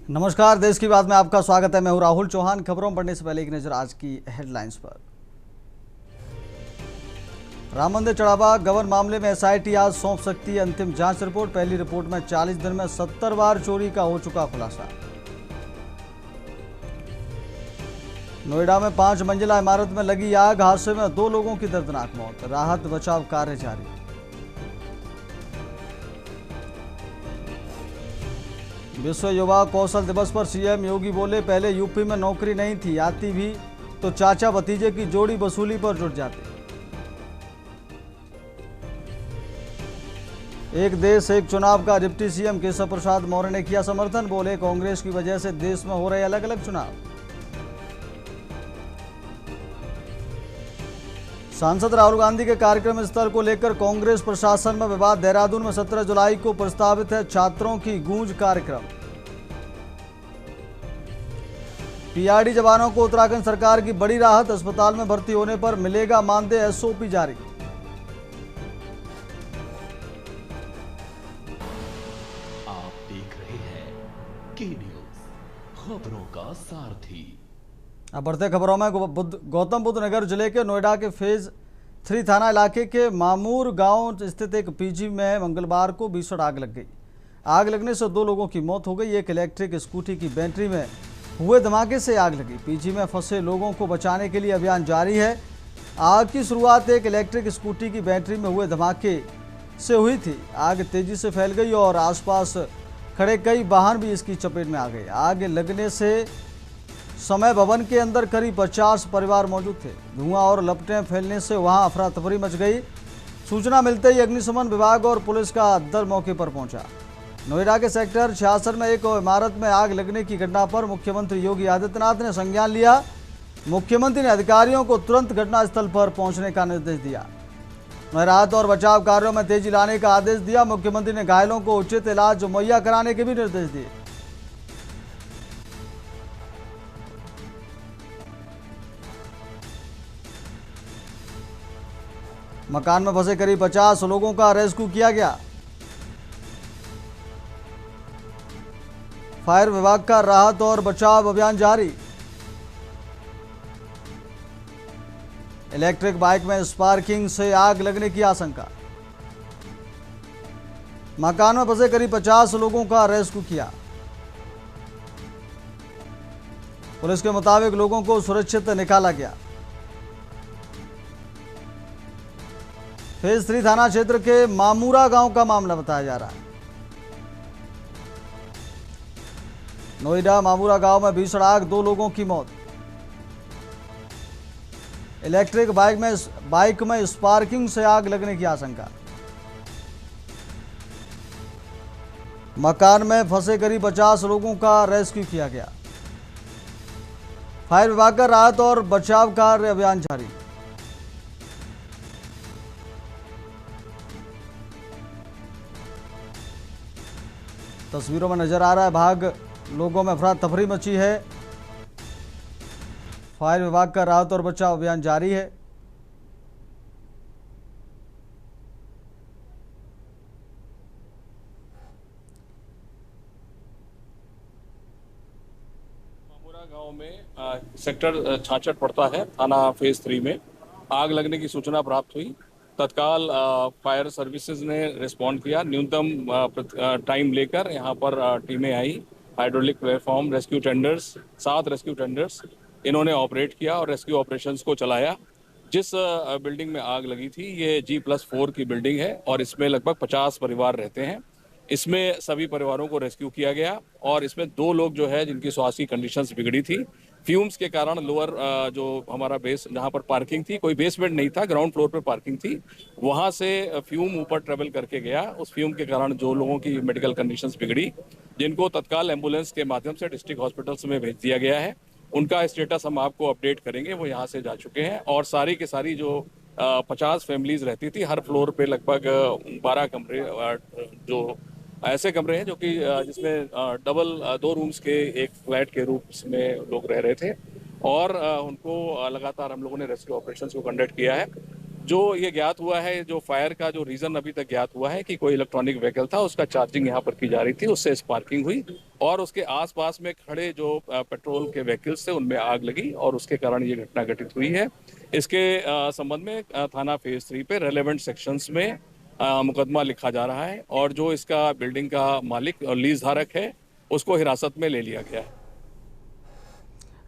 नमस्कार, देश की बात में आपका स्वागत है। मैं हूं राहुल चौहान। खबरों पढ़ने से पहले एक नजर आज की हेडलाइंस पर। राम मंदिर चढ़ावा गबन मामले में एसआईटी आज सौंप सकती है अंतिम जांच रिपोर्ट। पहली रिपोर्ट में 40 दिन में 70 बार चोरी का हो चुका खुलासा। नोएडा में 5 मंजिला इमारत में लगी आग, हादसे में 2 लोगों की दर्दनाक मौत। राहत बचाव कार्य जारी। विश्व युवा कौशल दिवस पर सीएम योगी बोले, पहले यूपी में नौकरी नहीं थी, आती भी तो चाचा भतीजे की जोड़ी वसूली पर जुट जाते। एक देश एक चुनाव का डिप्टी सीएम केशव प्रसाद मौर्य ने किया समर्थन। बोले, कांग्रेस की वजह से देश में हो रहे अलग अलग चुनाव। सांसद राहुल गांधी के कार्यक्रम स्थल को लेकर कांग्रेस प्रशासन में विवाद। देहरादून में 17 जुलाई को प्रस्तावित है छात्रों की गूंज कार्यक्रम। पीआरडी जवानों को उत्तराखंड सरकार की बड़ी राहत, अस्पताल में भर्ती होने पर मिलेगा मानदेय, एसओपी जारी। आप देख रहे हैं के न्यूज, खबरों का सारथी। अब बढ़ते खबरों में। गौतम बुद्ध नगर जिले के नोएडा के फेज 3 थाना इलाके के मामूर गांव स्थित एक पीजी में मंगलवार को भीषण आग लग गई। आग लगने से 2 लोगों की मौत हो गई। एक इलेक्ट्रिक स्कूटी की बैटरी में हुए धमाके से आग लगी। पीजी में फंसे लोगों को बचाने के लिए अभियान जारी है। आग की शुरुआत एक इलेक्ट्रिक स्कूटी की बैटरी में हुए धमाके से हुई थी। आग तेजी से फैल गई और आसपास खड़े कई वाहन भी इसकी चपेट में आ गए। आग लगने से समय भवन के अंदर करीब 50 परिवार मौजूद थे। धुआं और लपटें फैलने से वहां अफरा तफरी मच गई। सूचना मिलते ही अग्निशमन विभाग और पुलिस का दल मौके पर पहुंचा। नोएडा के सेक्टर 66 में एक इमारत में आग लगने की घटना पर मुख्यमंत्री योगी आदित्यनाथ ने संज्ञान लिया। मुख्यमंत्री ने अधिकारियों को तुरंत घटनास्थल पर पहुंचने का निर्देश दिया। राहत और बचाव कार्यों में तेजी लाने का आदेश दिया। मुख्यमंत्री ने घायलों को उचित इलाज मुहैया कराने के भी निर्देश दिए। मकान में फंसे करीब 50 लोगों का रेस्क्यू किया गया। फायर विभाग का राहत और बचाव अभियान जारी। इलेक्ट्रिक बाइक में स्पार्किंग से आग लगने की आशंका। मकान में फंसे करीब 50 लोगों का रेस्क्यू किया। पुलिस के मुताबिक लोगों को सुरक्षित निकाला गया। फेज 3 थाना क्षेत्र के मामूरा गांव का मामला बताया जा रहा है। नोएडा मामूरा गांव में भीषण आग, 2 लोगों की मौत। इलेक्ट्रिक बाइक में स्पार्किंग से आग लगने की आशंका। मकान में फंसे करीब 50 लोगों का रेस्क्यू किया गया। फायर विभाग का राहत और बचाव कार्य अभियान जारी। तस्वीरों में नजर आ रहा है भाग, लोगों में अफरा तफरी मची है। फायर विभाग का राहत और बचाव अभियान जारी है। मामूरा गांव में सेक्टर 66 पड़ता है, थाना फेज 3 में आग लगने की सूचना प्राप्त हुई। तत्काल फायर सर्विसेज ने रिस्पॉन्ड किया। न्यूनतम टाइम लेकर यहां पर टीमें आई। Hydraulic platform, rescue tenders, 7 rescue tenders इन्होंने ऑपरेट किया और रेस्क्यू ऑपरेशंस को चलाया। जिस बिल्डिंग में आग लगी थी ये G+4 की बिल्डिंग है और इसमें लगभग 50 परिवार रहते हैं। इसमें सभी परिवारों को रेस्क्यू किया गया और इसमें 2 लोग जो है जिनकी स्वास्थ्य की कंडीशंस बिगड़ी थी। फ्यूम्स के कारण लोअर जो हमारा बेस जहां पर पार्किंग थी, कोई बेसमेंट नहीं था, ग्राउंड फ्लोर पे पार्किंग थी, वहां से फ्यूम ऊपर ट्रेवल करके गया। उस फ्यूम के कारण जो लोगों की मेडिकल कंडीशंस बिगड़ी, जिनको तत्काल एम्बुलेंस के माध्यम से डिस्ट्रिक्ट हॉस्पिटल्स में भेज दिया गया है, उनका स्टेटस हम आपको अपडेट करेंगे। वो यहाँ से जा चुके हैं और सारी की सारी जो 50 फैमिलीज रहती थी, हर फ्लोर पे लगभग 12 कमरे जो ऐसे कमरे हैं जो कि जिसमें डबल 2 रूम्स के एक फ्लैट के रूप में लोग रह रहे थे और उनको लगातार हम लोगों ने रेस्क्यू ऑपरेशंस को कंडक्ट किया है। जो ये ज्ञात हुआ है, जो फायर का जो रीजन अभी तक ज्ञात हुआ है कि कोई इलेक्ट्रॉनिक व्हीकल था, उसका चार्जिंग यहाँ पर की जा रही थी, उससे स्पार्किंग हुई और उसके आसपास में खड़े जो पेट्रोल के व्हीकल्स थे उनमें आग लगी और उसके कारण ये घटना घटित हुई है। इसके संबंध में थाना फेज 3 पे रेलेवेंट सेक्शंस में मुकदमा लिखा जा रहा है और जो इसका बिल्डिंग का मालिक और लीज धारक है उसको हिरासत में ले लिया गया है।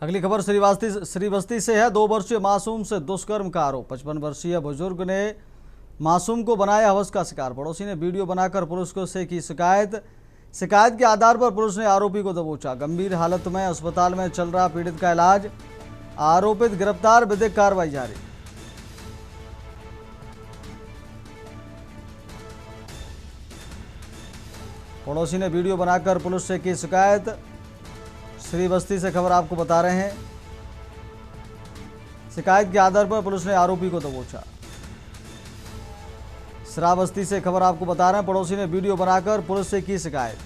अगली खबर श्रीबस्ती से है। 2 वर्षीय मासूम से दुष्कर्म का आरोप। 55 वर्षीय बुजुर्ग ने मासूम को बनाया हवस का शिकार। पड़ोसी ने वीडियो बनाकर पुलिस को से की शिकायत के आधार पर पुलिस ने आरोपी को दबोचा। गंभीर हालत में अस्पताल में चल रहा पीड़ित का इलाज। आरोपित गिरफ्तार, विधिक कार्रवाई जारी। पड़ोसी ने वीडियो बनाकर पुलिस से की शिकायत। श्रीबस्ती से खबर आपको बता रहे हैं। शिकायत के आधार पर पुलिस ने आरोपी को दबोचा। श्रावस्ती से खबर आपको बता रहे हैं। पड़ोसी ने वीडियो बनाकर पुलिस से की शिकायत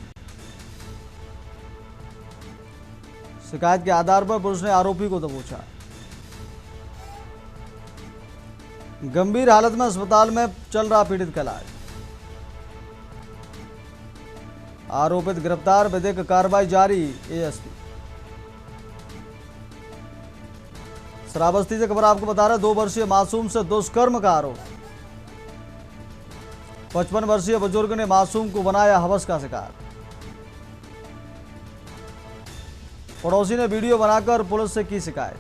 के आधार पर पुलिस ने आरोपी को दबोचा। गंभीर हालत में अस्पताल में चल रहा पीड़ित का इलाज। आरोपित गिरफ्तार, विधिक कार्रवाई जारी। एएसपी श्रावस्ती से खबर आपको बता रहे हैं। 2 वर्षीय मासूम से दुष्कर्म का आरोप। 55 वर्षीय बुजुर्ग ने मासूम को बनाया हवस का शिकार। पड़ोसी ने वीडियो बनाकर पुलिस से की शिकायत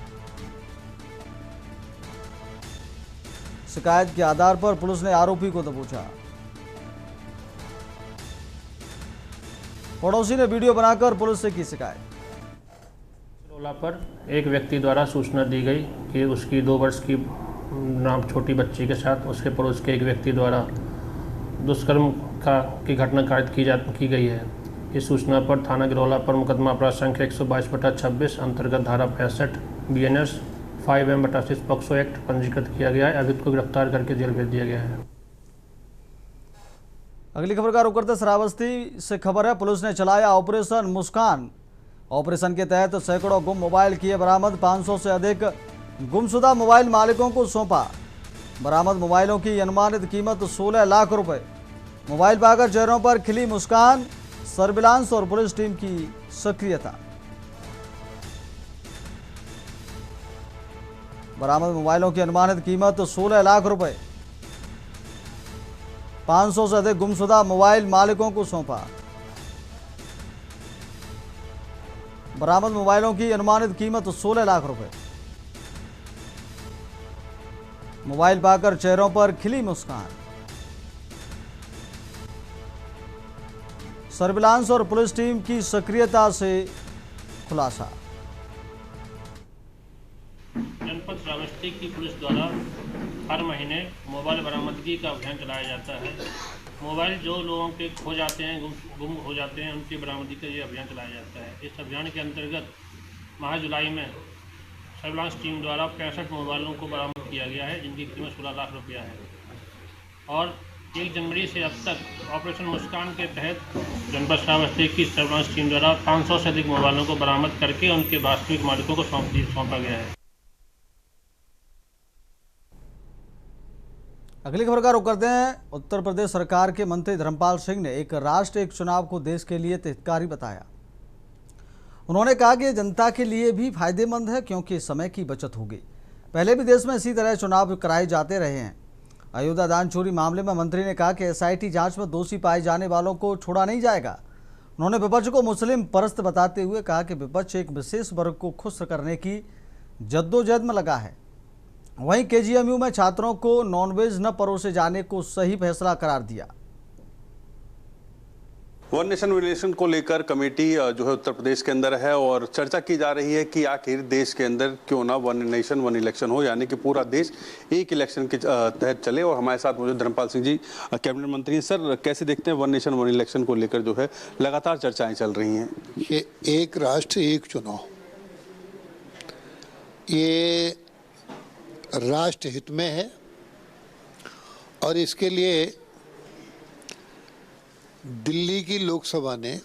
के आधार पर पुलिस ने आरोपी को दबोचा। पड़ोसी ने वीडियो बनाकर पुलिस से की शिकायत। रोला पर एक व्यक्ति द्वारा सूचना दी गई कि उसकी 2 वर्ष की नाम छोटी बच्ची के साथ उसके पड़ोस के एक व्यक्ति द्वारा दुष्कर्म की घटना कारित की गई है। इस सूचना पर थाना गिरौला पर मुकदमा अपराध संख्या 122/26 अंतर्गत धारा 65 BNS 5M/6 पॉक्सो एक्ट पंजीकृत किया गया है। अभियुक्त को गिरफ्तार करके जेल भेज दिया गया है। अगली खबर का रुख करते श्रावस्ती से खबर है। पुलिस ने चलाया ऑपरेशन मुस्कान। ऑपरेशन के तहत सैकड़ों गुम मोबाइल किए बरामद। 500 से अधिक गुमशुदा मोबाइल मालिकों को सौंपा। बरामद मोबाइलों की अनुमानित कीमत 16 लाख रुपए। मोबाइल पाकर चेहरों पर खिली मुस्कान। सर्विलांस और पुलिस टीम की सक्रियता। बरामद मोबाइलों की अनुमानित कीमत 16 लाख रुपए। 500 से अधिक गुमशुदा मोबाइल मालिकों को सौंपा। बरामद मोबाइलों की अनुमानित कीमत 16 लाख रुपए। मोबाइल पाकर चेहरों पर खिली मुस्कान। सर्विलांस और पुलिस टीम की सक्रियता से खुलासा। जनपद श्रावस्ती की पुलिस द्वारा हर महीने मोबाइल बरामदगी का अभियान चलाया जाता है। मोबाइल जो लोगों के खो जाते हैं, गुम हो जाते हैं, उनकी बरामदगी का ये अभियान चलाया जाता है। इस अभियान के अंतर्गत माह जुलाई में सर्विलांस टीम द्वारा 65 मोबाइलों को बरामद किया गया है, जिनकी कीमत 16 लाख रुपया है। और 1 जनवरी से अब तक ऑपरेशन मुस्कान के तहत जनपद श्रावस्ती की सर्विलांस टीम द्वारा 500 से अधिक मोबाइलों को बरामद करके उनके वास्तविक मालिकों को सौंपा गया है। अगली खबर का रुख करते हैं। उत्तर प्रदेश सरकार के मंत्री धर्मपाल सिंह ने एक राष्ट्र एक चुनाव को देश के लिए हितकारी बताया। उन्होंने कहा कि जनता के लिए भी फायदेमंद है, क्योंकि समय की बचत होगी। पहले भी देश में इसी तरह चुनाव कराए जाते रहे हैं। अयोध्या दान चोरी मामले में मंत्री ने कहा कि SIT जांच में दोषी पाए जाने वालों को छोड़ा नहीं जाएगा। उन्होंने विपक्ष को मुस्लिम परस्त बताते हुए कहा कि विपक्ष एक विशेष वर्ग को खुश करने की जद्दोजहद में लगा है। वहीं KGMU में छात्रों को नॉनवेज न परोसे जाने को सही फैसला करार दिया। वन नेशन वन इलेक्शन को लेकर कमेटी जो है उत्तर प्रदेश के अंदर है और चर्चा की जा रही है कि आखिर देश के अंदर क्यों ना वन नेशन वन इलेक्शन हो, यानी कि पूरा देश एक इलेक्शन के तहत चले। और हमारे साथ मौजूद धर्मपाल सिंह जी, कैबिनेट मंत्री हैं। सर, कैसे देखते हैं वन नेशन वन इलेक्शन को लेकर जो है लगातार चर्चाएं चल रही हैं? ये एक राष्ट्र एक चुनाव, ये राष्ट्र हित में है और इसके लिए दिल्ली की लोकसभा ने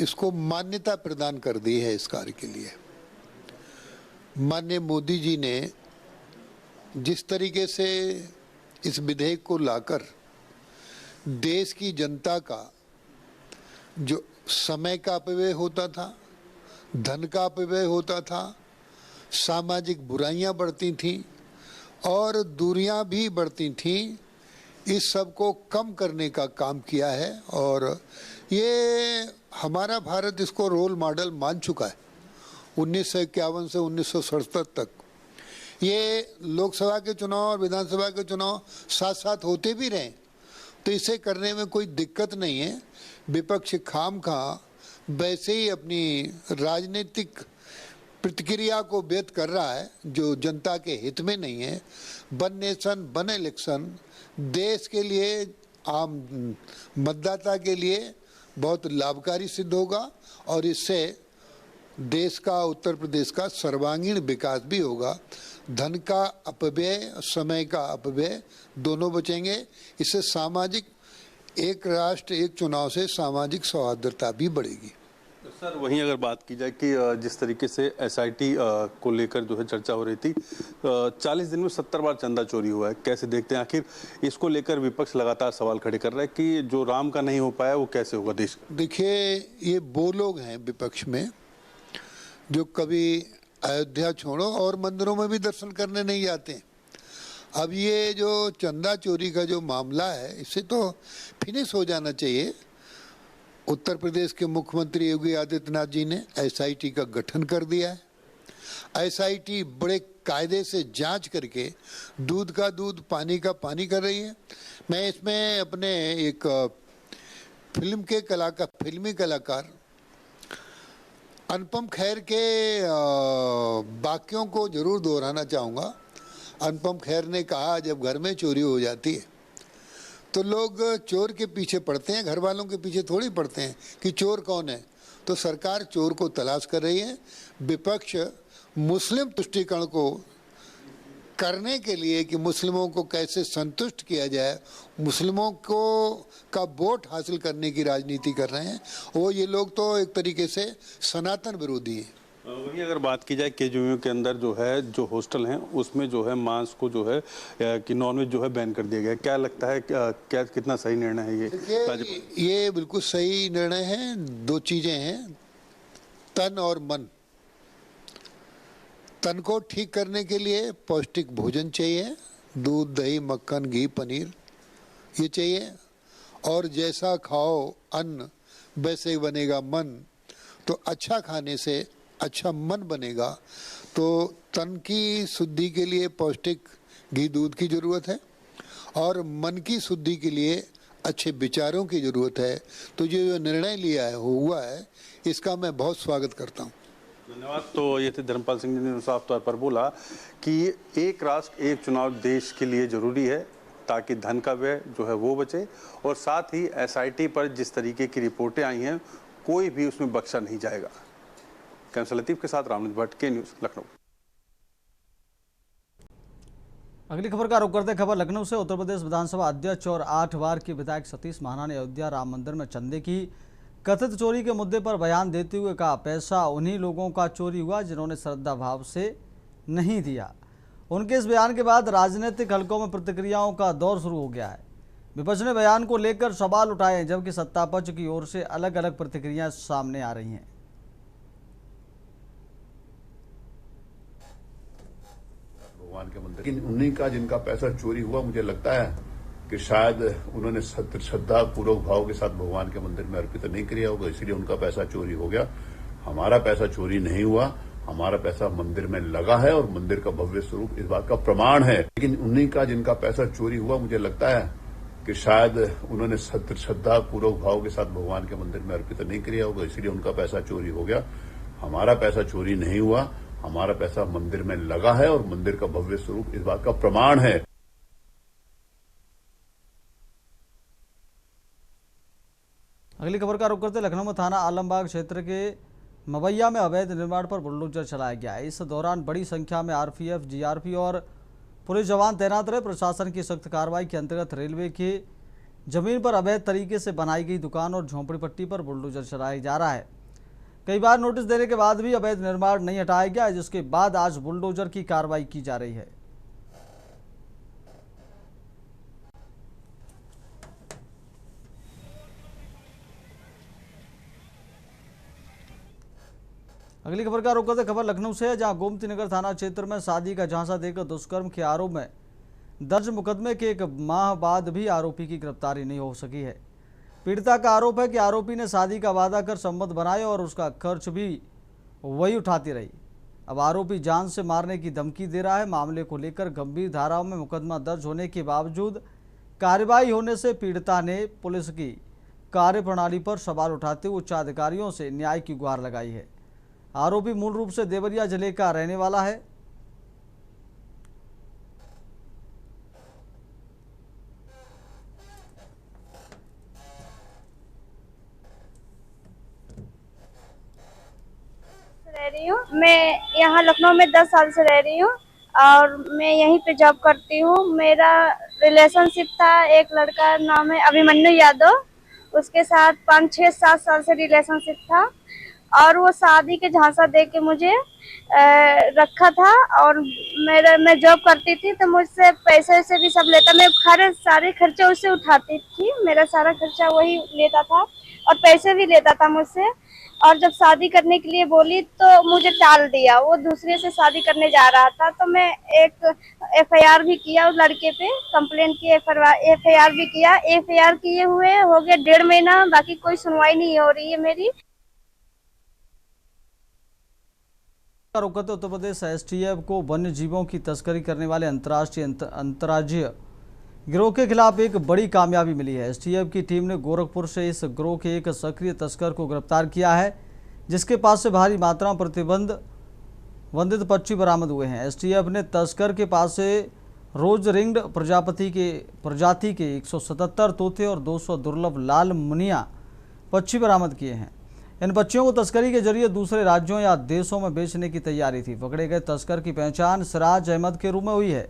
इसको मान्यता प्रदान कर दी है। इस कार्य के लिए माननीय मोदी जी ने जिस तरीके से इस विधेयक को लाकर देश की जनता का जो समय का अपव्यय होता था, धन का अपव्यय होता था, सामाजिक बुराइयां बढ़ती थीं और दूरियां भी बढ़ती थीं, इस सब को कम करने का काम किया है। और ये हमारा भारत इसको रोल मॉडल मान चुका है। 1951 से 1967 तक ये लोकसभा के चुनाव और विधानसभा के चुनाव साथ साथ होते भी रहे, तो इसे करने में कोई दिक्कत नहीं है। विपक्ष खामखा वैसे ही अपनी राजनीतिक प्रतिक्रिया को व्यक्त कर रहा है जो जनता के हित में नहीं है। वन नेशन वन इलेक्शन देश के लिए, आम मतदाता के लिए बहुत लाभकारी सिद्ध होगा और इससे देश का, उत्तर प्रदेश का सर्वांगीण विकास भी होगा। धन का अपव्यय, समय का अपव्यय दोनों बचेंगे। इससे सामाजिक, एक राष्ट्र एक चुनाव से सामाजिक सौहार्दता भी बढ़ेगी। सर, वहीं अगर बात की जाए कि जिस तरीके से एसआईटी को लेकर जो है चर्चा हो रही थी, 40 दिन में 70 बार चंदा चोरी हुआ है, कैसे देखते हैं? आखिर इसको लेकर विपक्ष लगातार सवाल खड़े कर रहा है कि जो राम का नहीं हो पाया वो कैसे होगा देश का? देखिए, ये वो लोग हैं विपक्ष में जो कभी अयोध्या छोड़ो और मंदिरों में भी दर्शन करने नहीं जाते। अब ये जो चंदा चोरी का जो मामला है, इससे तो फिनिश हो जाना चाहिए। उत्तर प्रदेश के मुख्यमंत्री योगी आदित्यनाथ जी ने एसआईटी का गठन कर दिया है। एसआईटी बड़े कायदे से जांच करके दूध का दूध, पानी का पानी कर रही है। मैं इसमें अपने एक फिल्मी कलाकार अनुपम खेर के वाक्यों को जरूर दोहराना चाहूँगा। अनुपम खेर ने कहा, जब घर में चोरी हो जाती है तो लोग चोर के पीछे पड़ते हैं, घर वालों के पीछे थोड़ी पड़ते हैं कि चोर कौन है। तो सरकार चोर को तलाश कर रही है। विपक्ष मुस्लिम तुष्टीकरण को करने के लिए कि मुस्लिमों को कैसे संतुष्ट किया जाए, मुस्लिमों को का वोट हासिल करने की राजनीति कर रहे हैं। वो ये लोग तो एक तरीके से सनातन विरोधी हैं। वहीं अगर बात की जाए केजीयू के अंदर जो है, जो हॉस्टल हैं, उसमें जो है मांस को जो है कि नॉनवेज जो है बैन कर दिया गया। क्या लगता है, क्या कितना सही निर्णय है ये? ये बिल्कुल सही निर्णय है। दो चीजें हैं, तन और मन। तन को ठीक करने के लिए पौष्टिक भोजन चाहिए, दूध, दही, मक्खन, घी, पनीर ये चाहिए। और जैसा खाओ अन्न वैसे ही बनेगा मन। तो अच्छा खाने से अच्छा मन बनेगा। तो तन की शुद्धि के लिए पौष्टिक घी, दूध की ज़रूरत है और मन की शुद्धि के लिए अच्छे विचारों की ज़रूरत है। तो जो निर्णय लिया है, हुआ है, इसका मैं बहुत स्वागत करता हूँ। धन्यवाद। तो ये थे धर्मपाल सिंह जी ने साफ तौर पर बोला कि एक राष्ट्र एक चुनाव देश के लिए ज़रूरी है ताकि धन का व्यय जो है वो बचे, और साथ ही एसआईटी पर जिस तरीके की रिपोर्टें आई हैं कोई भी उसमें बख्शा नहीं जाएगा। कैमरा लतीफ के साथ रामनाथ भट्ट, के न्यूज़, लखनऊ। अगली खबर का रुख करते खबर लखनऊ से। उत्तर प्रदेश विधानसभा अध्यक्ष और 8 बार के विधायक सतीश महाना ने अयोध्या राम मंदिर में चंदे की कथित चोरी के मुद्दे पर बयान देते हुए कहा, पैसा उन्हीं लोगों का चोरी हुआ जिन्होंने श्रद्धा भाव से नहीं दिया। उनके इस बयान के बाद राजनीतिक हलकों में प्रतिक्रियाओं का दौर शुरू हो गया है। विपक्ष ने बयान को लेकर सवाल उठाए हैं, जबकि सत्तापक्ष की ओर से अलग अलग प्रतिक्रियाएं सामने आ रही हैं। भगवान के मंदिर, लेकिन उन्हीं का जिनका पैसा चोरी हुआ, मुझे लगता है कि शायद उन्होंने श्रद्धा पूर्वक भाव के साथ भगवान के मंदिर में अर्पित नहीं किया होगा, इसलिए उनका पैसा चोरी हो गया। हमारा पैसा चोरी नहीं हुआ, हमारा पैसा मंदिर में लगा है और मंदिर का भव्य स्वरूप इस बात का प्रमाण है। लेकिन उन्हीं का जिनका पैसा चोरी हुआ, मुझे लगता है कि शायद उन्होंने श्रद्धा पूर्वक भाव के साथ भगवान के मंदिर में अर्पित नहीं किया होगा, इसलिए उनका पैसा चोरी हो गया। हमारा पैसा चोरी नहीं हुआ, हमारा पैसा मंदिर में लगा है और मंदिर का भव्य स्वरूप इस बात का प्रमाण है। अगली खबर का रुख करते लखनऊ में थाना आलमबाग क्षेत्र के मवैया में अवैध निर्माण पर बुलडोजर चलाया गया। इस दौरान बड़ी संख्या में आरपीएफ, जीआरपी और पुलिस जवान तैनात रहे। प्रशासन की सख्त कार्रवाई के अंतर्गत रेलवे की जमीन पर अवैध तरीके से बनाई गई दुकान और झोंपड़ी पट्टी पर बुलडोजर चलाया जा रहा है। कई बार नोटिस देने के बाद भी अवैध निर्माण नहीं हटाया गया, जिसके बाद आज बुलडोजर की कार्रवाई की जा रही है। अगली खबर का रुख करते खबर लखनऊ से है, जहां गोमती नगर थाना क्षेत्र में शादी का झांसा देकर दुष्कर्म के आरोप में दर्ज मुकदमे के 1 माह बाद भी आरोपी की गिरफ्तारी नहीं हो सकी है। पीड़िता का आरोप है कि आरोपी ने शादी का वादा कर संबंध बनाए और उसका खर्च भी वही उठाती रही। अब आरोपी जान से मारने की धमकी दे रहा है। मामले को लेकर गंभीर धाराओं में मुकदमा दर्ज होने के बावजूद कार्रवाई होने से पीड़िता ने पुलिस की कार्यप्रणाली पर सवाल उठाते हुए उच्च अधिकारियों से न्याय की गुहार लगाई है। आरोपी मूल रूप से देवरिया जिले का रहने वाला है। रह रही हूँ मैं यहाँ लखनऊ में 10 साल से रह रही हूँ और मैं यहीं पे जॉब करती हूँ। मेरा रिलेशनशिप था, एक लड़का नाम है अभिमन्यु यादव, उसके साथ 5, 6, 7 साल से रिलेशनशिप था और वो शादी के झांसा दे के मुझे रखा था और मैं जॉब करती थी तो मुझसे पैसे से भी सब लेता। मैं सारे खर्चे उससे उठाती थी, मेरा सारा खर्चा वही लेता था और पैसे भी लेता था मुझसे। और जब शादी करने के लिए बोली तो मुझे टाल दिया, वो दूसरे से शादी करने जा रहा था। तो मैं एक FIR भी किया उस लड़के पे, कंप्लेंट की, FIR भी किया। FIR किए हुए हो गया 1.5 महीना, बाकी कोई सुनवाई नहीं हो रही है मेरी। उत्तर प्रदेश STF को वन्य जीवों की तस्करी करने वाले अंतर्राज्यीय गिरोह के खिलाफ एक बड़ी कामयाबी मिली है। STF की टीम ने गोरखपुर से इस गिरोह के एक सक्रिय तस्कर को गिरफ्तार किया है, जिसके पास से भारी मात्रा में प्रतिबंधित पक्षी बरामद हुए हैं। STF ने तस्कर के पास से रोज रिंग्ड प्रजाति के 177 तोते और 200 दुर्लभ लाल मुनिया पक्षी बरामद किए हैं। इन पक्षियों को तस्करी के जरिए दूसरे राज्यों या देशों में बेचने की तैयारी थी। पकड़े गए तस्कर की पहचान सिराज अहमद के रूप में हुई है,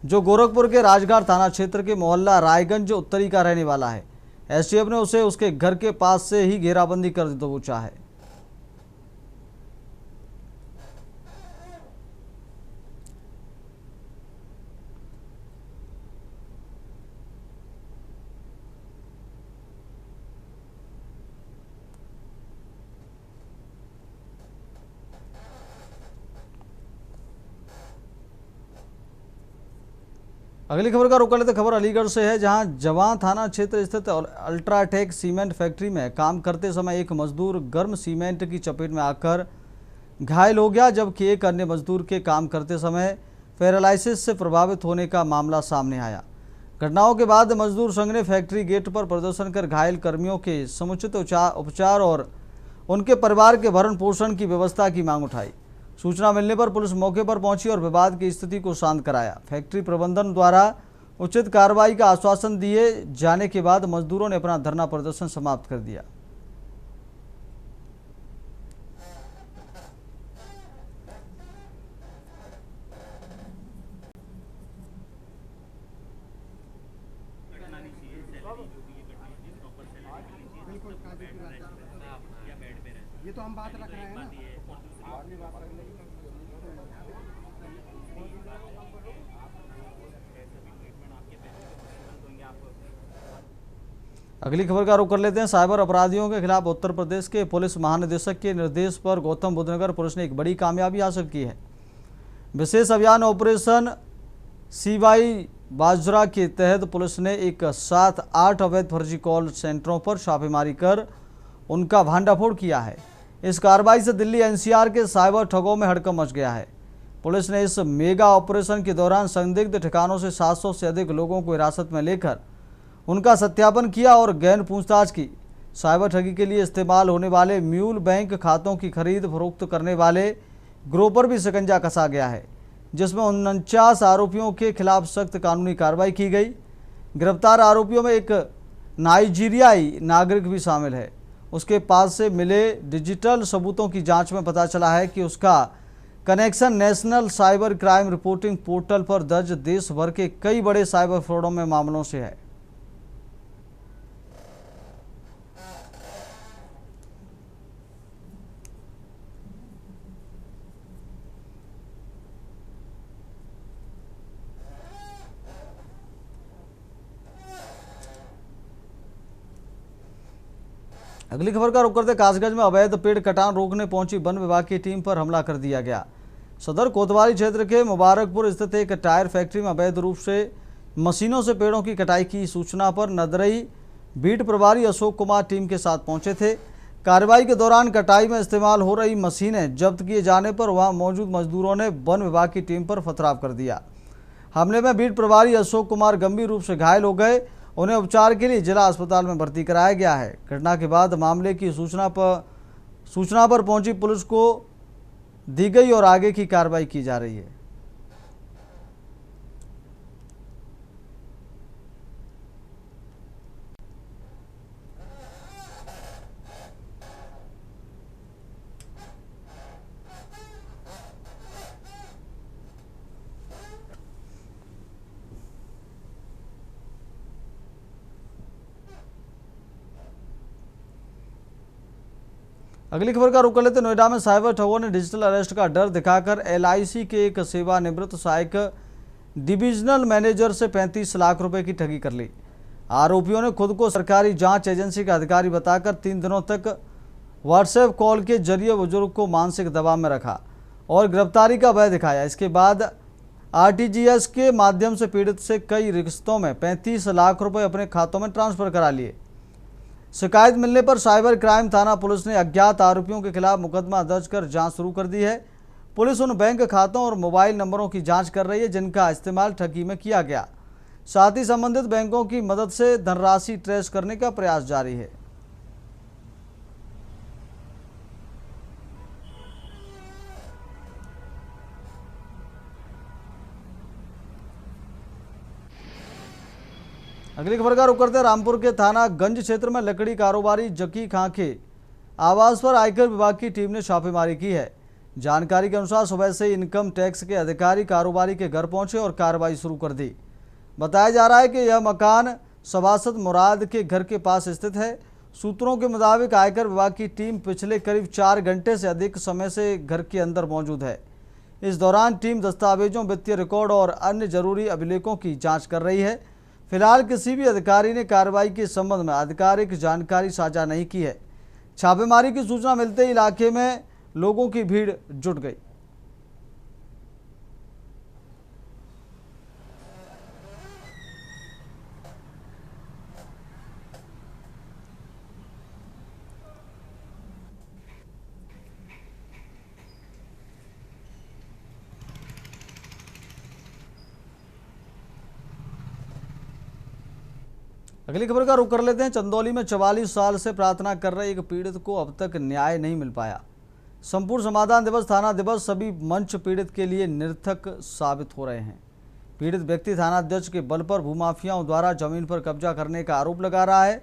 जो गोरखपुर के राजघाट थाना क्षेत्र के मोहल्ला रायगंज उत्तरी का रहने वाला है। STF ने उसे उसके घर के पास से ही घेराबंदी कर दबोचा है। अगली खबर का रुख कर लेते। खबर अलीगढ़ से है, जहां जवां थाना क्षेत्र स्थित अल्ट्राटेक सीमेंट फैक्ट्री में काम करते समय एक मजदूर गर्म सीमेंट की चपेट में आकर घायल हो गया, जबकि एक अन्य मजदूर के काम करते समय पैरालिसिस से प्रभावित होने का मामला सामने आया। घटनाओं के बाद मजदूर संघ ने फैक्ट्री गेट पर प्रदर्शन कर घायल कर्मियों के समुचित उपचार और उनके परिवार के भरण पोषण की व्यवस्था की मांग उठाई। सूचना मिलने पर पुलिस मौके पर पहुंची और विवाद की स्थिति को शांत कराया। फैक्ट्री प्रबंधन द्वारा उचित कार्रवाई का आश्वासन दिए जाने के बाद मजदूरों ने अपना धरना प्रदर्शन समाप्त कर दिया। ये तो हम बात रख रहे हैं ना। अगली खबर का रुख कर लेते हैं। साइबर अपराधियों के खिलाफ उत्तर प्रदेश के पुलिस महानिदेशक के निर्देश पर गौतम बुद्ध नगर पुलिस ने एक बड़ी कामयाबी हासिल की है। विशेष अभियान ऑपरेशन CY बाजरा के तहत पुलिस ने एक साथ 8 अवैध फर्जी कॉल सेंटरों पर छापेमारी कर उनका भांडाफोड़ किया है। इस कार्रवाई से दिल्ली NCR के साइबर ठगों में हड़कंप मच गया है। पुलिस ने इस मेगा ऑपरेशन के दौरान संदिग्ध ठिकानों से 700 से अधिक लोगों को हिरासत में लेकर उनका सत्यापन किया और गहन पूछताछ की। साइबर ठगी के लिए इस्तेमाल होने वाले म्यूल बैंक खातों की खरीद फरोख्त करने वाले गिरोह पर भी शिकंजा कसा गया है, जिसमें 49 आरोपियों के खिलाफ सख्त कानूनी कार्रवाई की गई। गिरफ्तार आरोपियों में एक नाइजीरियाई नागरिक भी शामिल है। उसके पास से मिले डिजिटल सबूतों की जांच में पता चला है कि उसका connection national cyber crime reporting portal पर दर्ज देश भर के कई बड़े साइबर फ्रॉडों में मामलों से है। अगली खबर का रुख करते कासगंज में अवैध पेड़ कटान रोकने पहुंची वन विभाग की टीम पर हमला कर दिया गया। सदर कोतवाली क्षेत्र के मुबारकपुर स्थित एक टायर फैक्ट्री में अवैध रूप से मशीनों से पेड़ों की कटाई की सूचना पर नदरई बीट प्रभारी अशोक कुमार टीम के साथ पहुंचे थे। कार्रवाई के दौरान कटाई में इस्तेमाल हो रही मशीनें जब्त किए जाने पर वहां मौजूद मजदूरों ने वन विभाग की टीम पर पथराव कर दिया। हमले में बीट प्रभारी अशोक कुमार गंभीर रूप से घायल हो गए। उन्हें उपचार के लिए जिला अस्पताल में भर्ती कराया गया है। घटना के बाद मामले की सूचना पर पहुंची पुलिस को दी गई और आगे की कार्रवाई की जा रही है। अगली खबर का रुख कर लेते नोएडा में साइबर ठगों ने डिजिटल अरेस्ट का डर दिखाकर LIC के एक सेवानिवृत्त सहायक डिविजनल मैनेजर से 35 लाख रुपए की ठगी कर ली। आरोपियों ने खुद को सरकारी जांच एजेंसी का अधिकारी बताकर 3 दिनों तक व्हाट्सएप कॉल के जरिए बुजुर्ग को मानसिक दबाव में रखा और गिरफ्तारी का भय दिखाया। इसके बाद RTGS के माध्यम से पीड़ित से कई रिश्तों में 35 लाख रुपए अपने खातों में ट्रांसफर करा लिए। शिकायत मिलने पर साइबर क्राइम थाना पुलिस ने अज्ञात आरोपियों के खिलाफ मुकदमा दर्ज कर जांच शुरू कर दी है। पुलिस उन बैंक खातों और मोबाइल नंबरों की जांच कर रही है जिनका इस्तेमाल ठगी में किया गया। साथ ही संबंधित बैंकों की मदद से धनराशि ट्रेस करने का प्रयास जारी है। अगली खबर का रुख करते रामपुर के थाना गंज क्षेत्र में लकड़ी कारोबारी जकी खां के आवास पर आयकर विभाग की टीम ने छापेमारी की है। जानकारी के अनुसार सुबह से इनकम टैक्स के अधिकारी कारोबारी के घर पहुंचे और कार्रवाई शुरू कर दी। बताया जा रहा है कि यह मकान सभासद मुराद के घर के पास स्थित है। सूत्रों के मुताबिक आयकर विभाग की टीम पिछले करीब 4 घंटे से अधिक समय से घर के अंदर मौजूद है। इस दौरान टीम दस्तावेजों, वित्तीय रिकॉर्ड और अन्य जरूरी अभिलेखों की जाँच कर रही है। फिलहाल किसी भी अधिकारी ने कार्रवाई के संबंध में आधिकारिक जानकारी साझा नहीं की है। छापेमारी की सूचना मिलते ही इलाके में लोगों की भीड़ जुट गई। अगली खबर का रुख कर लेते हैं चंदौली में 44 साल से प्रार्थना कर रहे एक पीड़ित को अब तक न्याय नहीं मिल पाया। संपूर्ण समाधान दिवस, थाना दिवस सभी मंच पीड़ित के लिए निरर्थक साबित हो रहे हैं। पीड़ित व्यक्ति थानाध्यक्ष के बल पर भूमाफियाओं द्वारा जमीन पर कब्जा करने का आरोप लगा रहा है।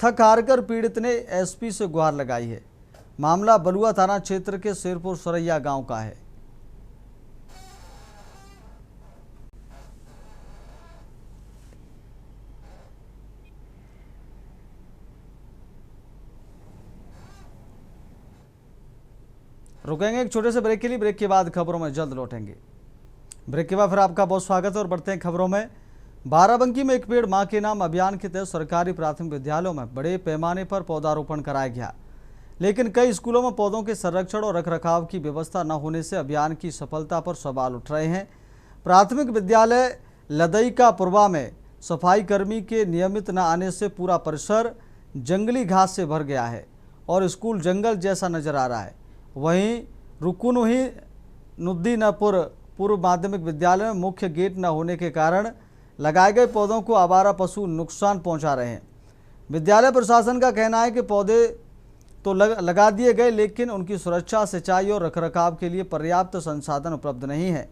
थक हारकर पीड़ित ने SP से गुहार लगाई है। मामला बलुआ थाना क्षेत्र के शेरपुर सरैया गाँव का है। रुकेंगे एक छोटे से ब्रेक के लिए। ब्रेक के बाद खबरों में जल्द लौटेंगे। ब्रेक के बाद फिर आपका बहुत स्वागत है और बढ़ते हैं खबरों में। बाराबंकी में एक पेड़ मां के नाम अभियान के तहत सरकारी प्राथमिक विद्यालयों में बड़े पैमाने पर पौधारोपण कराया गया, लेकिन कई स्कूलों में पौधों के संरक्षण और रखरखाव की व्यवस्था न होने से अभियान की सफलता पर सवाल उठ रहे हैं। प्राथमिक विद्यालय लदई का पूर्वा में सफाई कर्मी के नियमित न आने से पूरा परिसर जंगली घास से भर गया है और स्कूल जंगल जैसा नजर आ रहा है। वहीं रुकुनुही नुद्दीनपुर पूर्व माध्यमिक विद्यालय में मुख्य गेट न होने के कारण लगाए गए पौधों को आवारा पशु नुकसान पहुंचा रहे हैं। विद्यालय प्रशासन का कहना है कि पौधे तो लगा दिए गए, लेकिन उनकी सुरक्षा, सिंचाई और रखरखाव के लिए पर्याप्त संसाधन उपलब्ध नहीं है।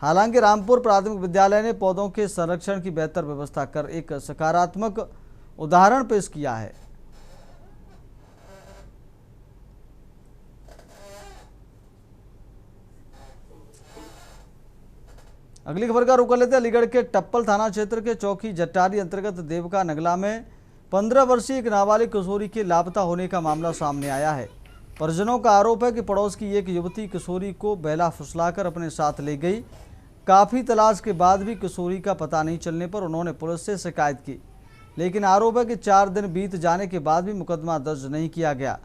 हालांकि रामपुर प्राथमिक विद्यालय ने पौधों के संरक्षण की बेहतर व्यवस्था कर एक सकारात्मक उदाहरण पेश किया है। अगली खबर का रुख कर लेते हैं अलीगढ़ के टप्पल थाना क्षेत्र के चौकी जट्टारी अंतर्गत देवका नगला में 15 वर्षीय एक नाबालिग किशोरी के लापता होने का मामला सामने आया है। परिजनों का आरोप है कि पड़ोस की एक युवती किशोरी को बेला फुसलाकर अपने साथ ले गई। काफ़ी तलाश के बाद भी किशोरी का पता नहीं चलने पर उन्होंने पुलिस से शिकायत की, लेकिन आरोप है कि 4 दिन बीत जाने के बाद भी मुकदमा दर्ज नहीं किया गया।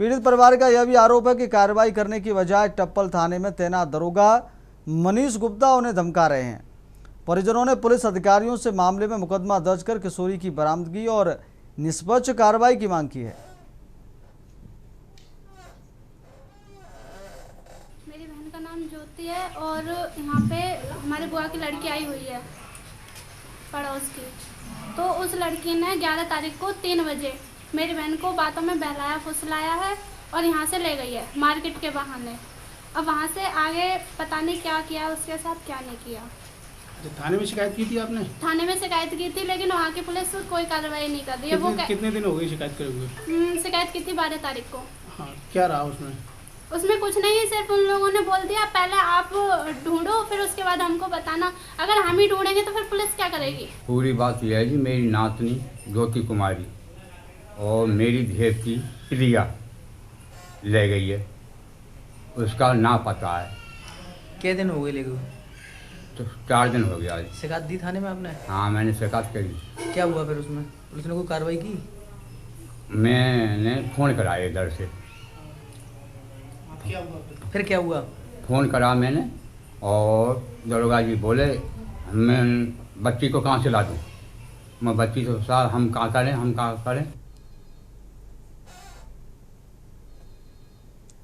पीड़ित परिवार का यह भी आरोप है कि कार्रवाई करने की बजाय टप्पल थाने में तैनात दरोगा मनीष गुप्ता उन्हें धमका रहे हैं। परिजनों ने पुलिस अधिकारियों से मामले में मुकदमा दर्ज कर किशोरी की बरामदगी और निष्पक्ष कार्रवाई की मांग की है। मेरी बहन का नाम ज्योति है और यहाँ पे हमारे बुआ की लड़की आई हुई है पड़ोस की। तो उस लड़की ने 11 तारीख को 3 बजे मेरी बहन को बातों में बहलाया फुसलाया है और यहाँ से ले गई है मार्केट के बहाने। अब वहाँ से आगे पता नहीं क्या किया उसके साथ, क्या नहीं किया। थाने में शिकायत की थी आपने? थाने में शिकायत की थी लेकिन वहाँ की पुलिस कोई कार्रवाई नहीं कर रही है। वो कितने दिन हो गए शिकायत करे हुए? शिकायत की थी 12 तारीख को। हाँ, क्या रहा उसमें? उसमें कुछ नहीं है, सिर्फ उन लोगों ने बोल दिया पहले आप ढूंढो फिर उसके बाद हमको बताना। अगर हम ही ढूंढेंगे तो फिर पुलिस क्या करेगी? पूरी बात यह है जी, मेरी नातनी ज्योति कुमारी और मेरी धेवती प्रिया ले गई है। उसका ना पता है। कितने दिन हो गए ले गए? तो 4 दिन हो गया। शिकायत दी थाने में आपने? हाँ, मैंने शिकायत करी। क्या हुआ फिर उसमें? पुलिस ने कोई कार्रवाई की? मैंने फ़ोन कराया इधर से। क्या हुआ फिर? क्या हुआ? फ़ोन करा मैंने और दरोगा जी बोले मैं बच्ची को कहाँ से ला दूँ। मैं बच्ची को साथ हम कहाँ करें।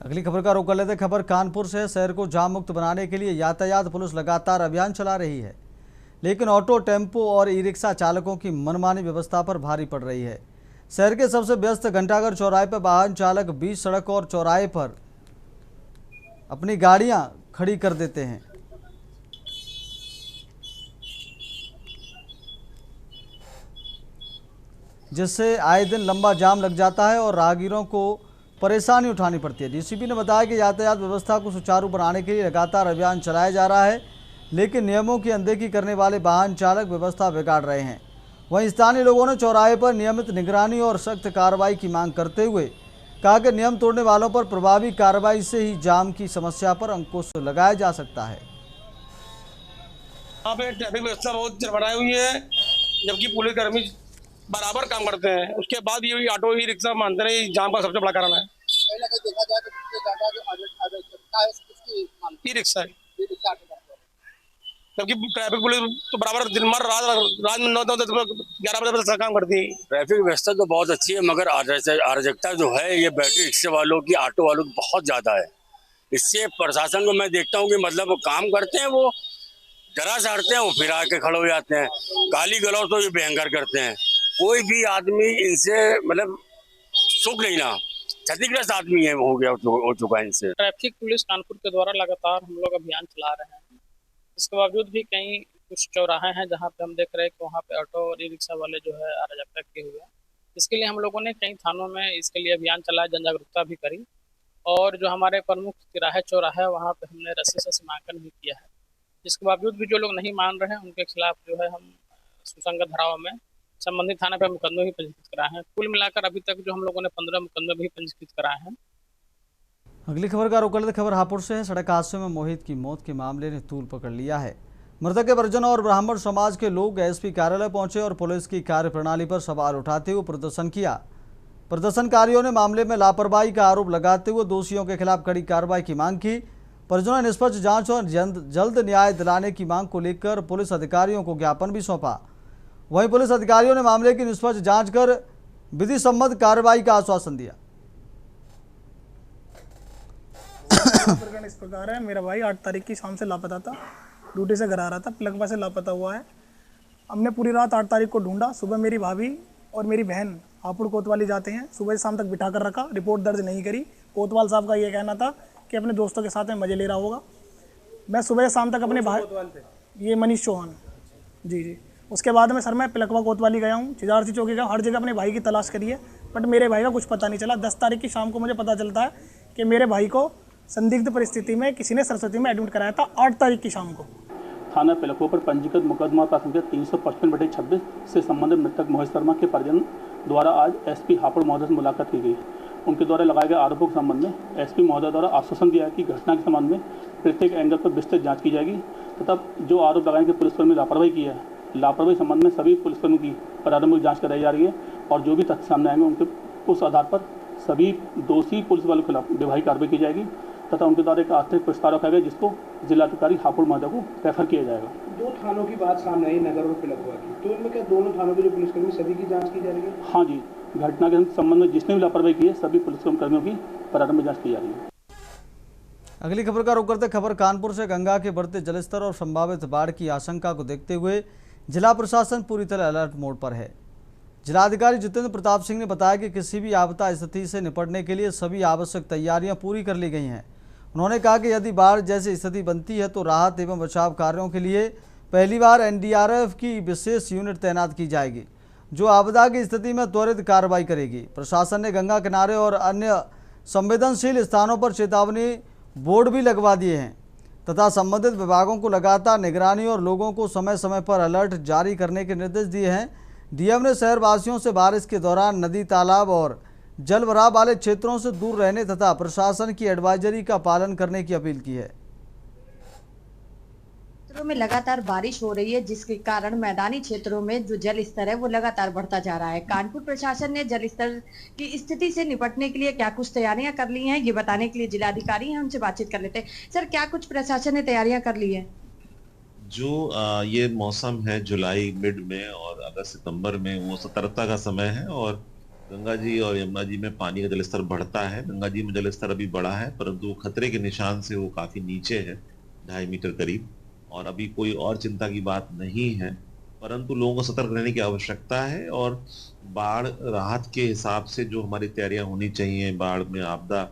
अगली खबर का रुख कर लेते। खबर कानपुर से। शहर को जाम मुक्त बनाने के लिए यातायात पुलिस लगातार अभियान चला रही है, लेकिन ऑटो, टेम्पो और ई रिक्शा चालकों की मनमानी व्यवस्था पर भारी पड़ रही है। शहर के सबसे व्यस्त घंटाघर चौराहे पर वाहन चालक बीच सड़क और चौराहे पर अपनी गाड़ियां खड़ी कर देते हैं, जिससे आए दिन लंबा जाम लग जाता है और राहगीरों को परेशानी उठानी पड़ती है। डीसीपी ने बताया कि यातायात व्यवस्था को सुचारू बनाने के लिए लगातार अभियान चलाया जा रहा है, लेकिन नियमों की अनदेखी करने वाले वाहन चालक व्यवस्था बिगाड़ रहे हैं। वहीं स्थानीय लोगों ने चौराहे पर नियमित निगरानी और सख्त कार्रवाई की मांग करते हुए कहा कि नियम तोड़ने वालों पर प्रभावी कार्रवाई से ही जाम की समस्या पर अंकुश लगाया जा सकता है। यहाँ पे ट्रैफिक व्यवस्था बहुत बनाई हुई है, जबकि पुलिस कर्मी बराबर काम करते हैं। उसके बाद ये ऑटो ई रिक्शा मानते हैं जाम का सबसे बड़ा कारण है। ई रिक्शा जबकि ट्रैफिक पुलिस तो बराबर दिन भर रात में 9-10-11 बजे तक काम करती है। ट्रैफिक व्यवस्था तो बहुत अच्छी है, मगर अराजकता जो है ये बैटरी रिक्शे वालों की, ऑटो वालों की बहुत ज्यादा है। इससे प्रशासन को मैं देखता हूँ कि मतलब वो काम करते हैं, वो जरा से हटते हैं, वो फिर आके खड़े हो जाते हैं। गाली गलौज तो ये भयंकर करते हैं। कोई भी आदमी इनसे मतलब सुख नहीं ना, क्षतिग्रस्त आदमी है हो चुका है इनसे। ट्रैफिक पुलिस कानपुर के द्वारा लगातार हम लोग अभियान चला रहे हैं। इसके बावजूद भी कई कुछ चौराहे हैं जहां पे हम देख रहे हैं कि वहां पे ऑटो और ई रिक्शा वाले जो है अराजकता किए हुए हैं। इसके लिए हम लोगों ने कई थानों में इसके लिए अभियान चलाया, जन जागरूकता भी करी और जो हमारे प्रमुख तिराहे चौराहे वहाँ पे हमने रस्सी से सीमांकन भी किया है। जिसके बावजूद भी जो लोग नहीं मान रहे हैं उनके खिलाफ जो है हम सुसंगत धाराओं में संबंधित थाने पर मुकदमे भी पंजीकृत कराए हैं। कुल मिलाकर अभी तक जो हम लोगों ने 15 मुकदमे भी पंजीकृत कराए हैं। अगली खबर का रुख करते। खबर हापुड़ से है। सड़क हादसे में मोहित की मौत के मामले ने तूल पकड़ लिया है। मृतक के परिजन और ब्राह्मण समाज के लोग एसपी कार्यालय पहुंचे और पुलिस की कार्यप्रणाली पर सवाल उठाते हुए प्रदर्शन किया। प्रदर्शनकारियों ने मामले में लापरवाही का आरोप लगाते हुए दोषियों के खिलाफ कड़ी कार्रवाई की मांग की। परिजनों ने निष्पक्ष जांच और जल्द न्याय दिलाने की मांग को लेकर पुलिस अधिकारियों को ज्ञापन भी सौंपा। वहीं पुलिस अधिकारियों ने मामले की निष्पक्ष जांच कर विधि सम्मत कार्रवाई का आश्वासन दिया। प्रकरण इस प्रकार है, मेरा भाई 8 तारीख की शाम से लापता था, ड्यूटी से घर आ रहा था, पिलकवा से लापता हुआ है। हमने पूरी रात 8 तारीख को ढूंढा। सुबह मेरी भाभी और मेरी बहन हापुड़ कोतवाली जाते हैं, सुबह से शाम तक बिठा कर रखा, रिपोर्ट दर्ज नहीं करी। कोतवाल साहब का ये कहना था कि अपने दोस्तों के साथ में मजे ले रहा होगा। मैं सुबह से शाम तक अपने भाई, ये मनीष चौहान जी। उसके बाद में सर मैं पिलकवा कोतवाली गया हूँ, चिजारसी चौकी गया, हर जगह अपने भाई की तलाश करी है, बट मेरे भाई का कुछ पता नहीं चला। 10 तारीख की शाम को मुझे पता चलता है कि मेरे भाई को संदिग्ध परिस्थिति में किसी ने सरस्वती में एडमिट कराया था 8 तारीख की शाम को। थाना पिलकवा पर पंजीकृत मुकदमा संख्या 355/26 से संबंधित मृतक मोहित शर्मा के परिजन द्वारा आज एसपी हापुड़ महोदय से मुलाकात की गई। उनके द्वारा लगाए गए आरोपों के संबंध में एसपी महोदय द्वारा आश्वासन दिया है कि घटना के संबंध में प्रत्येक एंगल पर विस्तृत जांच की जाएगी तथा जो आरोप लगाने के पुलिसकर्मी लापरवाही की है लापरवाही संबंध में सभी पुलिसकर्मियों की प्रारंभिक जांच कराई जा रही है और जो भी तथ्य सामने आएंगे उनके उस आधार पर सभी दोषी पुलिस वालों के खिलाफ विभागीय कार्रवाई की जाएगी तथा उनके द्वारा एक आर्थिक प्रस्ताव रखा गया जिसको जिलाधिकारी हापुड़ महोदय को रेफर किया जाएगा। 2 थानों की बात सामने आई, नगर और पिलखुआ की, तो इनमें क्या दोनों थानों के जो पुलिसकर्मी सभी की जांच की जा रही है? हाँ जी, घटना के संबंध में जिसने भी लापरवाही की है सभी पुलिसकर्मियों की प्रारंभिक जांच की जा रही है। अगली खबर का रुख करते खबर कानपुर से। गंगा के बढ़ते जलस्तर और संभावित बाढ़ की आशंका को देखते हुए जिला प्रशासन पूरी तरह अलर्ट मोड पर है। जिलाधिकारी जितेंद्र प्रताप सिंह ने बताया कि किसी भी आपदा स्थिति से निपटने के लिए सभी आवश्यक तैयारियां पूरी कर ली गई हैं। उन्होंने कहा कि यदि बाढ़ जैसी स्थिति बनती है तो राहत एवं बचाव कार्यों के लिए पहली बार एनडीआरएफ की विशेष यूनिट तैनात की जाएगी, जो आपदा की स्थिति में त्वरित कार्रवाई करेगी। प्रशासन ने गंगा किनारे और अन्य संवेदनशील स्थानों पर चेतावनी बोर्ड भी लगवा दिए हैं तथा संबंधित विभागों को लगातार निगरानी और लोगों को समय समय पर अलर्ट जारी करने के निर्देश दिए हैं। डीएम ने शहरवासियों से बारिश के दौरान नदी, तालाब और जल भराव वाले क्षेत्रों से दूर रहने तथा प्रशासन की एडवाइजरी का पालन करने की अपील की है। क्षेत्रों में लगातार बारिश हो रही है जिसके कारण मैदानी क्षेत्रों में जो जल स्तर है वो लगातार बढ़ता जा रहा है। कानपुर प्रशासन ने जल स्तर की स्थिति से निपटने के लिए क्या कुछ तैयारियां कर ली हैं, ये बताने के लिए जिलाधिकारी हैं, उनसे बातचीत कर लेते हैं। सर, क्या कुछ प्रशासन ने तैयारियां कर ली है? जो ये मौसम है जुलाई मिड में और अगस्त सितंबर में, वो सतर्कता का समय है और गंगा जी और यमुना जी में पानी का जलस्तर बढ़ता है। गंगा जी में जलस्तर अभी बढ़ा है परंतु खतरे के निशान से वो काफी नीचे है, 2.5 मीटर करीब, और अभी कोई और चिंता की बात नहीं है, परंतु लोगों को सतर्क रहने की आवश्यकता है। और बाढ़ राहत के हिसाब से जो हमारी तैयारियां होनी चाहिए, बाढ़ में आपदा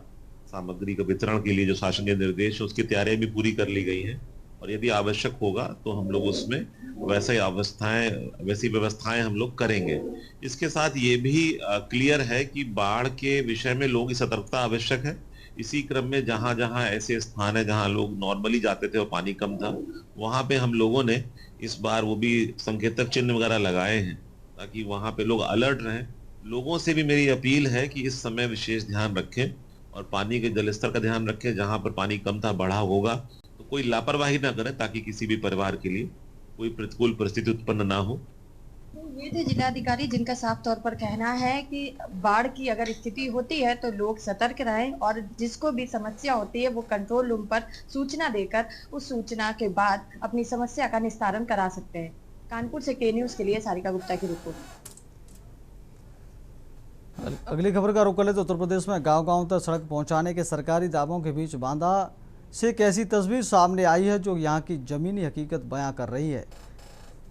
सामग्री का वितरण के लिए जो शासन के निर्देश है उसकी तैयारियां भी पूरी कर ली गई हैं और यदि आवश्यक होगा तो हम लोग उसमें वैसी व्यवस्थाएं हम लोग करेंगे। इसके साथ ये भी क्लियर है कि बाढ़ के विषय में लोगों की सतर्कता आवश्यक है। इसी क्रम में जहां जहां ऐसे स्थान है जहां लोग नॉर्मली जाते थे और पानी कम था, वहां पे हम लोगों ने इस बार वो भी संकेतक चिन्ह वगैरह लगाए हैं ताकि वहां पे लोग अलर्ट रहें। लोगों से भी मेरी अपील है कि इस समय विशेष ध्यान रखें और पानी के जलस्तर का ध्यान रखें। जहां पर पानी कम था, बढ़ा होगा तो कोई लापरवाही ना करें ताकि किसी भी परिवार के लिए कोई प्रतिकूल परिस्थिति उत्पन्न ना हो। ये थे जिलाधिकारी जिनका साफ तौर पर कहना है कि बाढ़ की अगर स्थिति होती है तो लोग सतर्क रहें और जिसको भी समस्या होती है वो कंट्रोल रूम पर सूचना देकर उस सूचना के बाद अपनी समस्या का निस्तारण करा सकते हैं। कानपुर से के न्यूज के लिए सारिका गुप्ता की रिपोर्ट। अगली खबर का रुख कर ले तो उत्तर प्रदेश में गांव-गांव तक सड़क पहुंचाने के सरकारी दावों के बीच बांदा से एक ऐसी तस्वीर सामने आई है जो यहां की जमीनी हकीकत बयां कर रही है।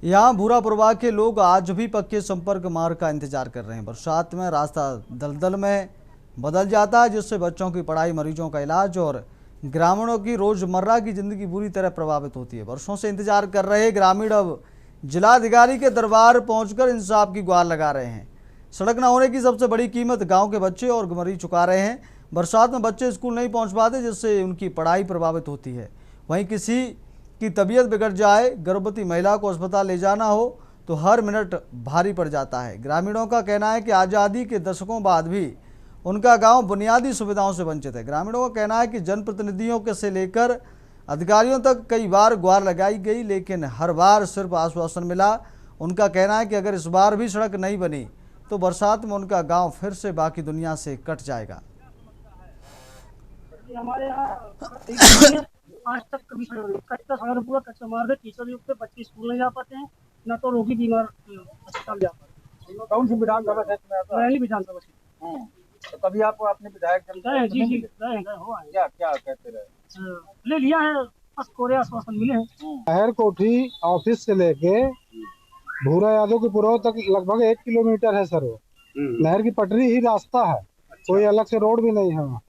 यहाँ भूरा प्रवाह के लोग आज भी पक्के संपर्क मार्ग का इंतजार कर रहे हैं। बरसात में रास्ता दलदल में बदल जाता है जिससे बच्चों की पढ़ाई, मरीजों का इलाज और ग्रामीणों की रोजमर्रा की जिंदगी बुरी तरह प्रभावित होती है। वर्षों से इंतजार कर रहे ग्रामीण अब जिलाधिकारी के दरबार पहुंचकर इंसाफ की गुहार लगा रहे हैं। सड़क न होने की सबसे बड़ी कीमत गाँव के बच्चे और मरीज चुका रहे हैं। बरसात में बच्चे स्कूल नहीं पहुँच पाते जिससे उनकी पढ़ाई प्रभावित होती है। वहीं किसी की तबीयत बिगड़ जाए, गर्भवती महिला को अस्पताल ले जाना हो तो हर मिनट भारी पड़ जाता है। ग्रामीणों का कहना है कि आज़ादी के दशकों बाद भी उनका गांव बुनियादी सुविधाओं से वंचित है। ग्रामीणों का कहना है कि जनप्रतिनिधियों के से लेकर अधिकारियों तक कई बार गुहार लगाई गई लेकिन हर बार सिर्फ आश्वासन मिला। उनका कहना है कि अगर इस बार भी सड़क नहीं बनी तो बरसात में उनका गाँव फिर से बाकी दुनिया से कट जाएगा। हमारे यहाँ आज तक कभी कच्चा सड़क पूरा कच्चा मार्ग है। टीचर युग पे बच्चे स्कूल नहीं जा पाते हैं, न तो रोगी बीमार अस्पताल जा पाते हैं। कौन सी विधानसभा क्षेत्र में आता है? विधानसभा क्षेत्र। तो कभी आपको अपने विधायक जी हो क्या कहते रहे? ले लिया है, बस कोरे आश्वासन मिले हैं। शहर कोठी ऑफिस से लेके भूरा यादव के पुरव तक लगभग 1 किलोमीटर है सर। वो नहर की पटरी ही रास्ता है, कोई अलग से रोड भी नहीं है वहाँ।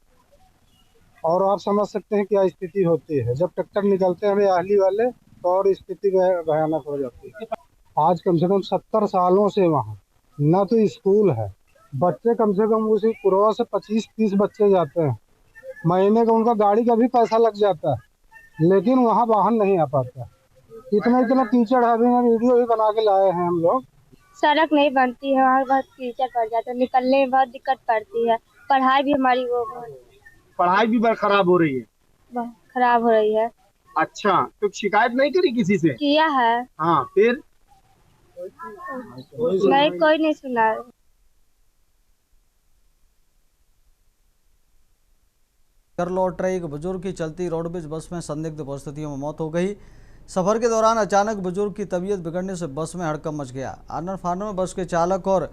और आप समझ सकते हैं क्या स्थिति होती है जब ट्रैक्टर निकलते हैं आहली वाले, तो और स्थिति भयानक हो जाती है। आज कम से कम 70 सालों से वहाँ न तो स्कूल है, बच्चे कम से कम उसी पुरवा से 25-30 बच्चे जाते हैं। महीने का उनका गाड़ी का भी पैसा लग जाता है लेकिन वहाँ वाहन नहीं आ पाता। इतना कीचड़ है, अभी वीडियो भी बना के लाए हैं हम लोग। सड़क नहीं बनती है, वहाँ बहुत कीचड़ पड़ जाता है, निकलने में बहुत दिक्कत पड़ती है। पढ़ाई भी हमारी पढ़ाई भी खराब हो रही है। खराब हो रही है। अच्छा, तो शिकायत नहीं करी किसी से? किया है। हाँ, फिर नहीं, कोई नहीं सुना। घर लौट रहे एक बुजुर्ग की चलती रोडवेज बस में संदिग्ध परिस्थितियों में मौत हो गई। सफर के दौरान अचानक बुजुर्ग की तबीयत बिगड़ने से बस में हड़कंप मच गया। आनन फानन में बस के चालक और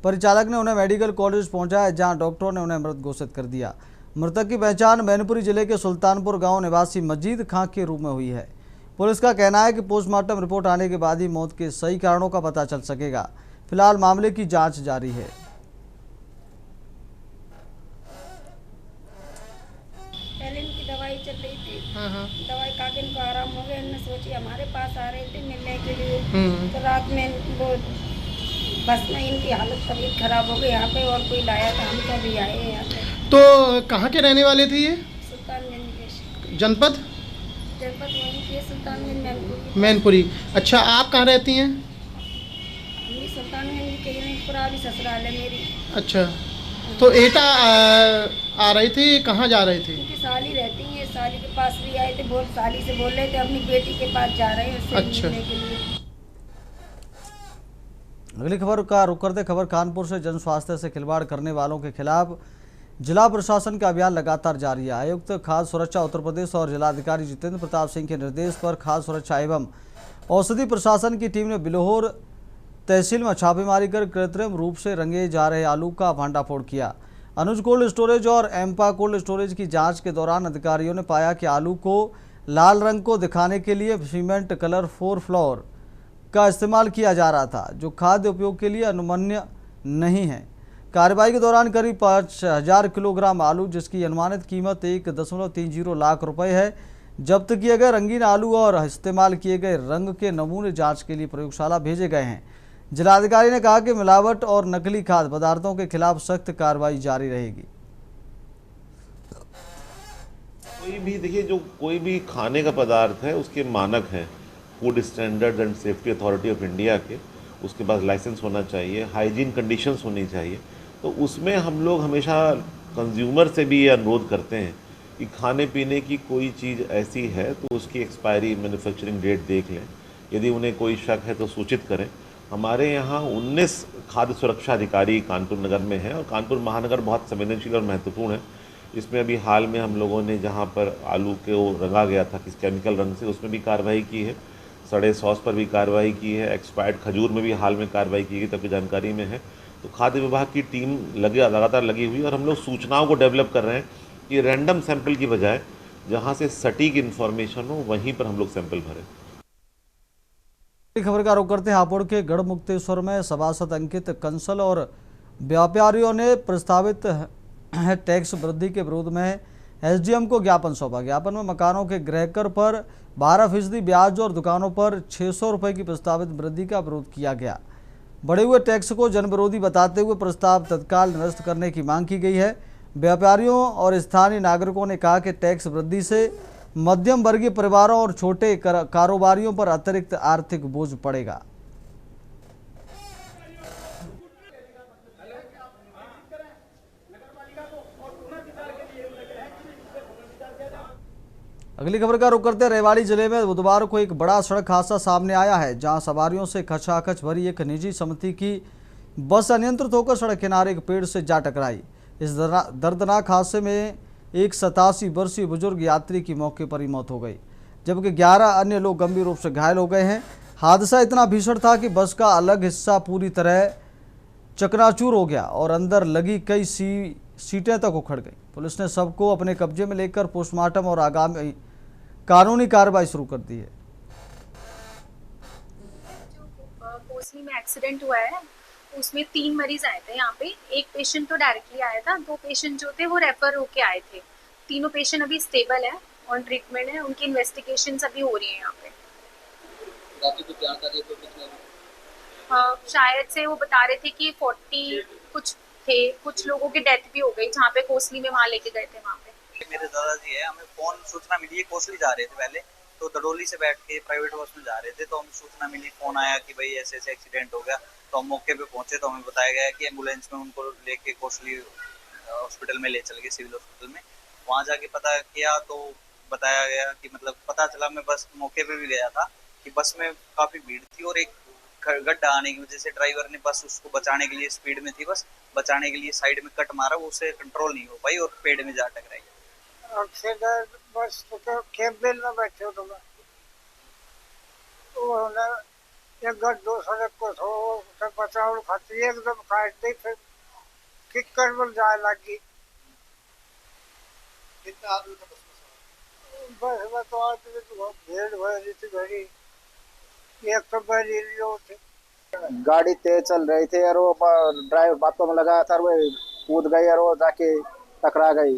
परिचालक ने उन्हें मेडिकल कॉलेज पहुंचाया, जहां डॉक्टरों ने उन्हें मृत घोषित कर दिया। मृतक की पहचान मैनपुरी जिले के सुल्तानपुर गांव निवासी मजीद खां के रूप में हुई है। पुलिस का कहना है कि पोस्टमार्टम रिपोर्ट आने के बाद ही मौत के सही कारणों का पता चल सकेगा। फिलहाल मामले की जांच जारी है। पहले इनकी दवाई चल रही थी, दवाई खा के इनको आराम हो गया। इन्होंने सोची हमारे पास आ रहे थे मिलने के लिए, तो रात में वो बस में इनकी हालत तबीयत खराब हो गई। यहाँ पे और कोई लाया था, हम तो अभी आए हैं यहाँ पे। तो कहाँ के रहने वाले थे ये? सुल्तानगंज के। जनपद वहीं के सुल्तानगंज मैनपुरी। मैनपुरी। अच्छा, आप कहाँ रहती हैं? हम सुल्तानगंज के पूरा भी ससुराल है मेरी। अच्छा, तो एटा आ रहे थे, कहाँ जा रहे थे? उनकी साली रहती है, साली के पास भी आए थे। साली से बोल रहे थे अपनी बेटी के पास जा रहे हैं, उससे मिलने के लिए। अगली खबर का रुख करते खबर कानपुर से। जन स्वास्थ्य से खिलवाड़ करने वालों के खिलाफ जिला प्रशासन का अभियान लगातार जारी है। आयुक्त खाद्य सुरक्षा उत्तर प्रदेश और जिलाधिकारी जितेंद्र प्रताप सिंह के निर्देश पर खाद्य सुरक्षा एवं औषधि प्रशासन की टीम ने बिलोहर तहसील में छापेमारी कर कृत्रिम रूप से रंगे जा रहे आलू का भंडाफोड़ किया। अनुज कोल्ड स्टोरेज और एम्पा कोल्ड स्टोरेज की जांच के दौरान अधिकारियों ने पाया कि आलू को लाल रंग को दिखाने के लिए सीमेंट कलर 4 फ्लोर का इस्तेमाल किया जा रहा था, जो खाद्य उपयोग के लिए अनुमन्य नहीं है। कार्रवाई के दौरान करीब 5000 किलोग्राम आलू, जिसकी अनुमानित कीमत 1.30 लाख रुपए है, जब्त किए गए। रंगीन आलू और इस्तेमाल किए गए रंग के नमूने जांच के लिए प्रयोगशाला भेजे गए हैं। जिलाधिकारी ने कहा कि मिलावट और नकली खाद्य पदार्थों के खिलाफ सख्त कार्रवाई जारी रहेगी। कोई भी देखिए, जो कोई भी खाने का पदार्थ है उसके मानक हैं, food standards and safety authority of India के, उसके पास लाइसेंस होना चाहिए, हाइजीन कंडीशंस होनी चाहिए। तो उसमें हम लोग हमेशा कंज्यूमर से भी ये अनुरोध करते हैं कि खाने पीने की कोई चीज़ ऐसी है तो उसकी एक्सपायरी मैन्युफैक्चरिंग डेट देख लें। यदि उन्हें कोई शक है तो सूचित करें। हमारे यहाँ 19 खाद्य सुरक्षा अधिकारी कानपुर नगर में हैं और कानपुर महानगर बहुत संवेदनशील और महत्वपूर्ण है। इसमें अभी हाल में हम लोगों ने जहाँ पर आलू को रंगा गया था किस केमिकल रंग से, उसमें भी कार्रवाई की है। सड़े सॉस पर भी कार्रवाई की है। एक्सपायर्ड खजूर में भी हाल में कार्रवाई की गई, तब जानकारी में है। तो खाद्य विभाग की टीम लगातार लगी हुई और हम लोग सूचनाओं को डेवलप कर रहे हैं कि रैंडम सैंपल की बजाय जहाँ से सटीक इन्फॉर्मेशन हो वहीं पर हम लोग सैंपल भरें। खबर का रुख करते हैं हापुड़ के गढ़मुक्तेश्वर में सभासद अंकित कंसल और व्यापारियों ने प्रस्तावित टैक्स वृद्धि के विरोध में एसडीएम को ज्ञापन सौंपा। ज्ञापन में मकानों के गृहकर पर 12% ब्याज और दुकानों पर 600 रुपये की प्रस्तावित वृद्धि का विरोध किया गया। बढ़े हुए टैक्स को जनविरोधी बताते हुए प्रस्ताव तत्काल निरस्त करने की मांग की गई है। व्यापारियों और स्थानीय नागरिकों ने कहा कि टैक्स वृद्धि से मध्यम वर्गीय परिवारों और छोटे कारोबारियों पर अतिरिक्त आर्थिक बोझ पड़ेगा। अगली खबर का रुख करते रेवाड़ी जिले में बुधवार को एक बड़ा सड़क हादसा सामने आया है, जहां सवारियों से खचाखच भरी एक निजी समिति की बस अनियंत्रित होकर सड़क किनारे एक पेड़ से जा टकराई। इस दर्दनाक हादसे में एक 87 वर्षीय बुजुर्ग यात्री की मौके पर ही मौत हो गई, जबकि 11 अन्य लोग गंभीर रूप से घायल हो गए हैं। हादसा इतना भीषण था कि बस का अलग हिस्सा पूरी तरह चकनाचूर हो गया और अंदर लगी कई सीटें तक उखड़ गई। पुलिस ने शव को अपने कब्जे में लेकर पोस्टमार्टम और आगामी कानूनी कार्रवाई शुरू कर दी है। कोसली में एक्सीडेंट हुआ है, उसमें 3 मरीज आए थे यहाँ पे। एक पेशेंट तो डायरेक्टली आया था, 2 पेशेंट जो थे वो रेफर होके आए थे। तीनों पेशेंट अभी स्टेबल है, ऑन ट्रीटमेंट है, उनकी इन्वेस्टिगेशंस अभी हो रही है यहाँ पे। बाकी कुछ जानकारी तो शायद से वो बता रहे थे कि 40 कुछ थे, कुछ लोगों की डेथ भी हो गई जहाँ पे कोसली में वहाँ लेके गए थे। वहाँ पे मेरे दादाजी है, हमें फोन सूचना मिली है, कोसली जा रहे थे पहले तो दडोली से बैठ के प्राइवेट बस में जा रहे थे, तो हमें सूचना मिली, फोन आया कि भाई ऐसे ऐसे एक्सीडेंट हो गया। तो हम मौके पे पहुंचे तो हमें बताया गया कि एम्बुलेंस में उनको लेके कोसली हॉस्पिटल में ले चल गए, सिविल हॉस्पिटल में। वहाँ जाके पता किया तो बताया गया कि मतलब पता चला, मैं बस मौके पे भी गया था कि बस में काफी भीड़ थी और एक गड्ढा आने की वजह से ड्राइवर ने बस उसको बचाने के लिए, स्पीड में थी बस, बचाने के लिए साइड में कट मारा, वो उसे कंट्रोल नहीं हो पाई और पेड़ में जा टकराई। बस तो कैबिन में बैठे हो तुम, एक गड्ढो सड़क को थो बचाव खाती एकदम काट दी, फिर किक्कर में जाए लगी। कितने आदमी थे बस में तो आदमी तो भीड़ भरी थी भरी, एक तो भरी लियो थे। गाड़ी तेज चल रही थी और वो ड्राइवर बातों में लगा था, वो कूद गई और वो जाके टकरा गई।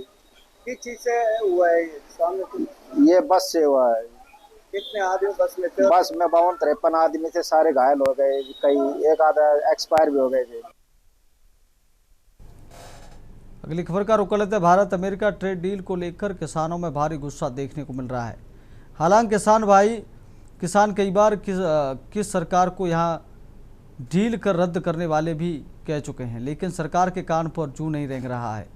किस चीज से हुआ है सामने? ये बस से हुआ है। कितने आदमी बस में थे? बस में 52-53 आदमी थे, सारे घायल हो गए, कई एक आधा एक्सपायर भी हो गए थे। अगली खबर का रुख कर लेते हैं। भारत अमेरिका ट्रेड डील को लेकर किसानों में भारी गुस्सा देखने को मिल रहा है। हालांकि किसान कई बार किस सरकार को यहां डील कर रद्द करने वाले भी कह चुके हैं, लेकिन सरकार के कान पर जू नहीं रेंग रहा है।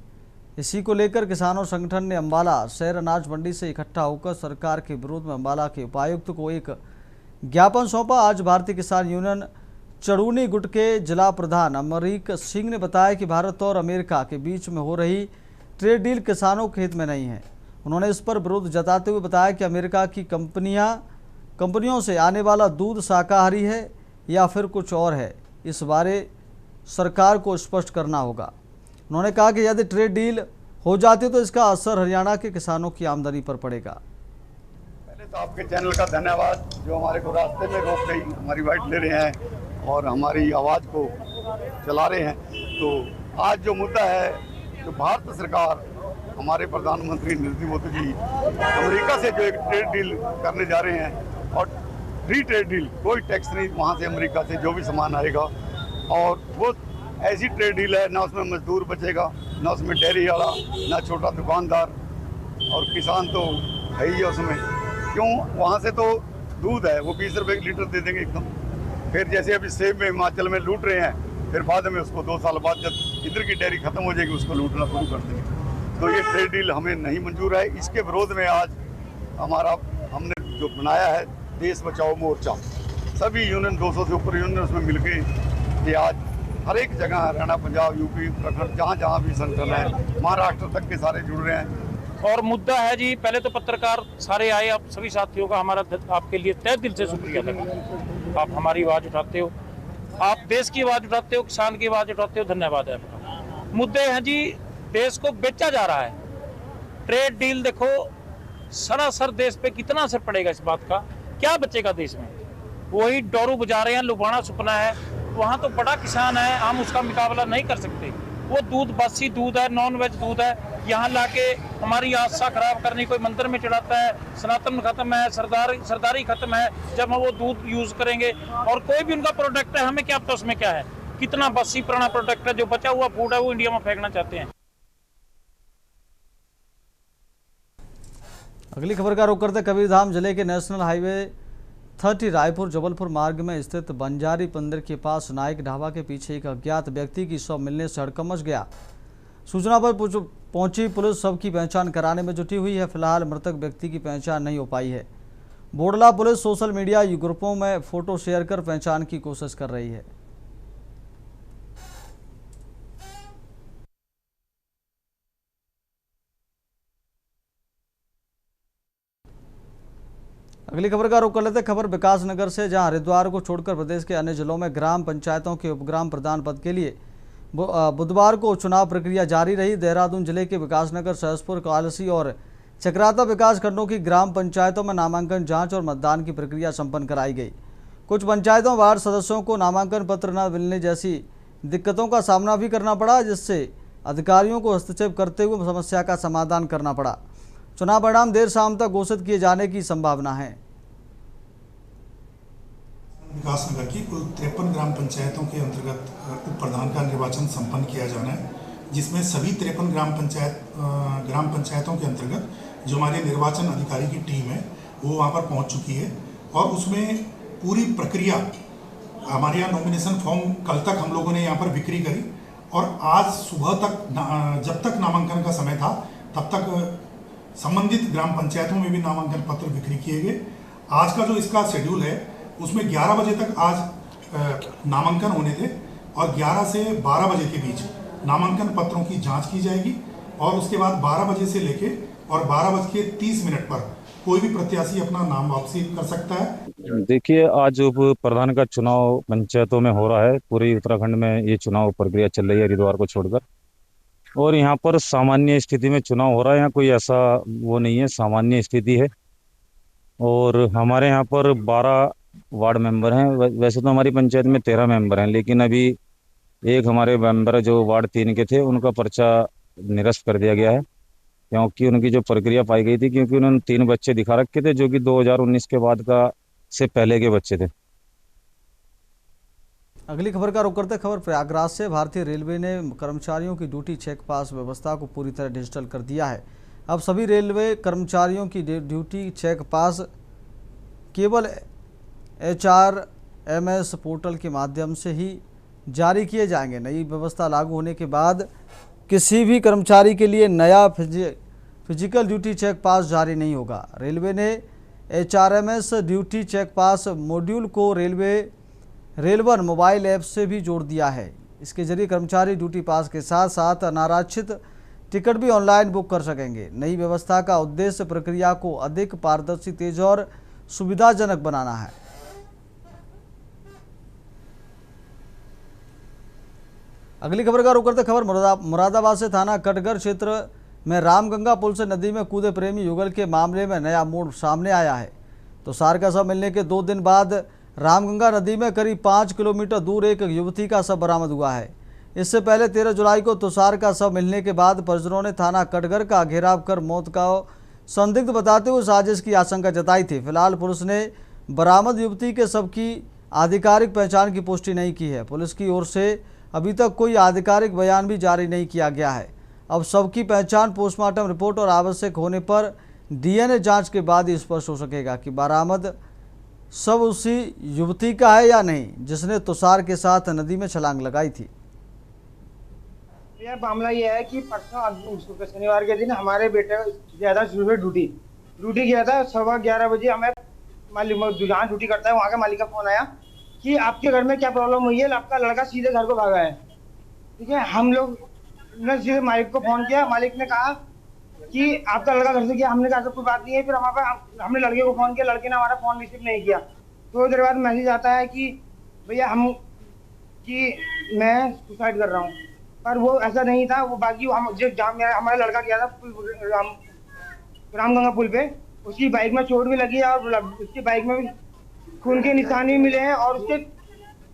इसी को लेकर किसानों संगठन ने अंबाला शहर अनाज मंडी से इकट्ठा होकर सरकार के विरोध में अंबाला के उपायुक्त को एक ज्ञापन सौंपा। आज भारतीय किसान यूनियन चड़ूनी गुट के जिला प्रधान अमरीक सिंह ने बताया कि भारत और अमेरिका के बीच में हो रही ट्रेड डील किसानों के हित में नहीं है। उन्होंने इस पर विरोध जताते हुए बताया कि अमेरिका की कंपनियों से आने वाला दूध शाकाहारी है या फिर कुछ और है, इस बारे सरकार को स्पष्ट करना होगा। उन्होंने कहा कि यदि ट्रेड डील हो जाती तो इसका असर हरियाणा के किसानों की आमदनी पर पड़ेगा। पहले तो आपके चैनल का धन्यवाद जो हमारे को रास्ते में रोक गई, हमारी बाइट ले रहे हैं और हमारी आवाज़ को चला रहे हैं। तो आज जो मुद्दा है, जो भारत सरकार, हमारे प्रधानमंत्री नरेंद्र मोदी जी अमेरिका से जो एक ट्रेड डील करने जा रहे हैं और फ्री ट्रेड डील, कोई टैक्स नहीं वहाँ से अमेरिका से जो भी सामान आएगा, और वो ऐसी ट्रेड डील है ना उसमें मजदूर बचेगा, ना उसमें डेयरी वाला, ना छोटा दुकानदार, और किसान तो है ही है उसमें। क्यों? वहाँ से तो दूध है वो 20 रुपये लीटर दे देंगे एकदम। फिर जैसे अभी सेब में हिमाचल में लूट रहे हैं, फिर बाद में उसको 2 साल बाद जब इधर की डेयरी खत्म हो जाएगी उसको लूटना शुरू कर देंगे। तो ये ट्रेड डील हमें नहीं मंजूर है। इसके विरोध में आज हमने जो बनाया है देश बचाओ मोर्चा, सभी यूनियन 200 से ऊपर यूनियन उसमें मिलके कि आज हर एक जगह हरियाणा, पंजाब, यूपी, उत्तराखंड, जहाँ भी संगठन है, महाराष्ट्र तक के सारे जुड़ रहे हैं। और मुद्दा है जी, पहले तो पत्रकार सारे आए, आप सभी साथियों का हमारा आपके लिए तहे दिल से शुक्रिया था। आप हमारी आवाज़ उठाते हो, आप देश की आवाज़ उठाते हो, किसान की आवाज़ उठाते हो, धन्यवाद है आपका। मुद्दे हैं जी, देश को बेचा जा रहा है। ट्रेड डील देखो, सरासर देश पे कितना असर पड़ेगा इस बात का, क्या बचेगा देश में? वही डोरू बजा रहे हैं, लुभाना सुपना है। वहाँ तो बड़ा किसान है, हम उसका मुकाबला नहीं कर सकते। वो दूध बासी दूध है, नॉन वेज दूध है, यहाँ लाके हमारी आस्था खराब करने कोई मंदिर में चढ़ाता है। सनातन खत्म है, सरदारी खत्म है जब हम वो दूध यूज करेंगे। और कोई भी उनका प्रोडक्ट है, हमें क्या पता उसमें क्या है, कितना बासी पुराना प्रोडक्ट है, जो बचा हुआ फूड है वो इंडिया में फेंकना चाहते हैं। अगली खबर का रुख करते कबीरधाम जिले के नेशनल हाईवे 30 रायपुर जबलपुर मार्ग में स्थित बंजारी मंदिर के पास नाइक ढाबा के पीछे एक अज्ञात व्यक्ति की शव मिलने से हड़कंप मच गया। सूचना पर पहुंची पुलिस शव की पहचान कराने में जुटी हुई है। फिलहाल मृतक व्यक्ति की पहचान नहीं हो पाई है। बोडला पुलिस सोशल मीडिया ग्रुपों में फोटो शेयर कर पहचान की कोशिश कर रही है। अगली खबर का रुख कर लेते खबर विकास नगर से, जहां हरिद्वार को छोड़कर प्रदेश के अन्य जिलों में ग्राम पंचायतों के उपग्राम प्रधान पद के लिए बुधवार को चुनाव प्रक्रिया जारी रही। देहरादून जिले के विकासनगर, सहसपुर, कालसी और चक्राता विकास खंडों की ग्राम पंचायतों में नामांकन जांच और मतदान की प्रक्रिया संपन्न कराई गई। कुछ पंचायतों वार्ड सदस्यों को नामांकन पत्र न मिलने जैसी दिक्कतों का सामना भी करना पड़ा, जिससे अधिकारियों को हस्तक्षेप करते हुए समस्या का समाधान करना पड़ा। चुनाव परिणाम देर शाम तक घोषित किए जाने की संभावना है। विकासनगर की कुल 53 ग्राम पंचायतों के अंतर्गत उप प्रधान का निर्वाचन संपन्न किया जाना है, जिसमें सभी 53 ग्राम पंचायतों के अंतर्गत जो हमारे निर्वाचन अधिकारी की टीम है वो वहाँ पर पहुँच चुकी है और उसमें पूरी प्रक्रिया, हमारे यहाँ नॉमिनेशन फॉर्म कल तक हम लोगों ने यहाँ पर बिक्री करी और आज सुबह तक जब तक नामांकन का समय था तब तक संबंधित ग्राम पंचायतों में भी नामांकन पत्र बिक्री किए गए। आज का जो इसका शेड्यूल है उसमें 11 बजे तक आज नामांकन होने थे और 11 से 12 बजे के बीच नामांकन पत्रों की जांच की जाएगी और उसके बाद 12 बजे से लेके और 12:30 पर कोई भी प्रत्याशी अपना नाम वापसी कर सकता है। देखिए, आज उप प्रधान का चुनाव पंचायतों में हो रहा है। पूरे उत्तराखंड में ये चुनाव प्रक्रिया चल रही है हरिद्वार को छोड़कर, और यहाँ पर सामान्य स्थिति में चुनाव हो रहा है। यहाँ कोई ऐसा वो नहीं है, सामान्य स्थिति है। और हमारे यहाँ पर 12 वार्ड मेंबर हैं। वैसे तो हमारी पंचायत में 13 मेंबर हैं, लेकिन अभी एक हमारे मेंबर जो वार्ड 3 के थे उनका पर्चा निरस्त कर दिया गया है, क्योंकि उनकी जो प्रक्रिया पाई गई थी, क्योंकि उन्होंने 3 बच्चे दिखा रखे थे जो कि 2019 के बाद का से पहले के बच्चे थे। अगली खबर का रुख करते खबर प्रयागराज से। भारतीय रेलवे ने कर्मचारियों की ड्यूटी चेक पास व्यवस्था को पूरी तरह डिजिटल कर दिया है। अब सभी रेलवे कर्मचारियों की ड्यूटी चेक पास केवल HRMS पोर्टल के माध्यम से ही जारी किए जाएंगे। नई व्यवस्था लागू होने के बाद किसी भी कर्मचारी के लिए नया फिजिकल ड्यूटी चेक पास जारी नहीं होगा। रेलवे ने HRMS duty cheque pass module को रेलवन मोबाइल ऐप से भी जोड़ दिया है। इसके जरिए कर्मचारी ड्यूटी पास के साथ साथ अनारक्षित टिकट भी ऑनलाइन बुक कर सकेंगे। नई व्यवस्था का उद्देश्य प्रक्रिया को अधिक पारदर्शी, तेज और सुविधाजनक बनाना है। अगली खबर का रुख करते खबर मुरादाबाद से। थाना कटघर क्षेत्र में रामगंगा पुल से नदी में कूदे प्रेमी युगल के मामले में नया मोड़ सामने आया है। तो सार का शव मिलने के 2 दिन बाद रामगंगा नदी में करीब 5 किलोमीटर दूर एक युवती का शव बरामद हुआ है। इससे पहले 13 जुलाई को तुषार का शव मिलने के बाद परिजनों ने थाना कटघर का घेराव कर मौत का संदिग्ध बताते हुए साजिश की आशंका जताई थी। फिलहाल पुलिस ने बरामद युवती के शव की आधिकारिक पहचान की पुष्टि नहीं की है। पुलिस की ओर से अभी तक कोई आधिकारिक बयान भी जारी नहीं किया गया है। अब शव की पहचान पोस्टमार्टम रिपोर्ट और आवश्यक होने पर DNA जांच के बाद ही स्पष्ट हो सकेगा कि बरामद शव उसी युवती का है या नहीं जिसने तुषार के साथ नदी में छलांग लगाई थी। यह मामला यह है कि परसों शनिवार के दिन हमारे बेटे गया था ड्यूटी गया था। 11:15 बजे हमें जहाँ ड्यूटी करता है वहाँ का मालिक का फोन आया कि आपके घर में क्या प्रॉब्लम हुई है, आपका लड़का सीधे घर को भागा है। ठीक है, हम लोग ने सीधे मालिक को फोन किया। मालिक ने कहा कि आपका लड़का घर से गया। हमने कहा कोई बात नहीं है। फिर हमने लड़के को फोन किया, लड़के ने हमारा फोन रिसीव नहीं किया। थोड़ी देर बाद मैसेज आता है कि भैया मैं सुसाइड कर रहा हूँ, पर वो ऐसा नहीं था। वो बाकी हमारा लड़का गया था रामगंगा पुल पे, उसकी बाइक में चोट भी लगी है और उसकी बाइक में भी खून के निशान भी मिले हैं और उसके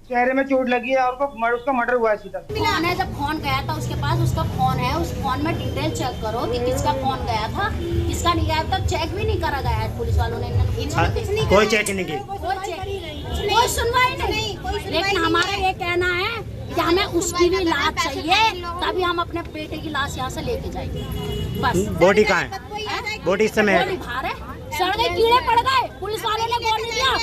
चेहरे में चोट लगी है और उसका मर्डर हुआ है सीधा। मैंने जब फोन गया था उसके पास उसका फोन है, उस फोन में डिटेल चेक करो कि किसका फोन गया था, किसका नहीं गया। तक चेक भी नहीं करा गया है पुलिस वालों ने। कोई चेक नहीं की, कोई सुनवाई नहीं। लेकिन हमारा ये कहना है कि हमें उसकी भी लाश चाहिए, तभी हम अपने बेटे की लाश यहाँ से लेके जाएंगे। बस बॉडी कहाँ है? बॉडी इस समय बाहर है, सड़के कीड़े पड़ गए, पुलिस वालों ने बोल दिया।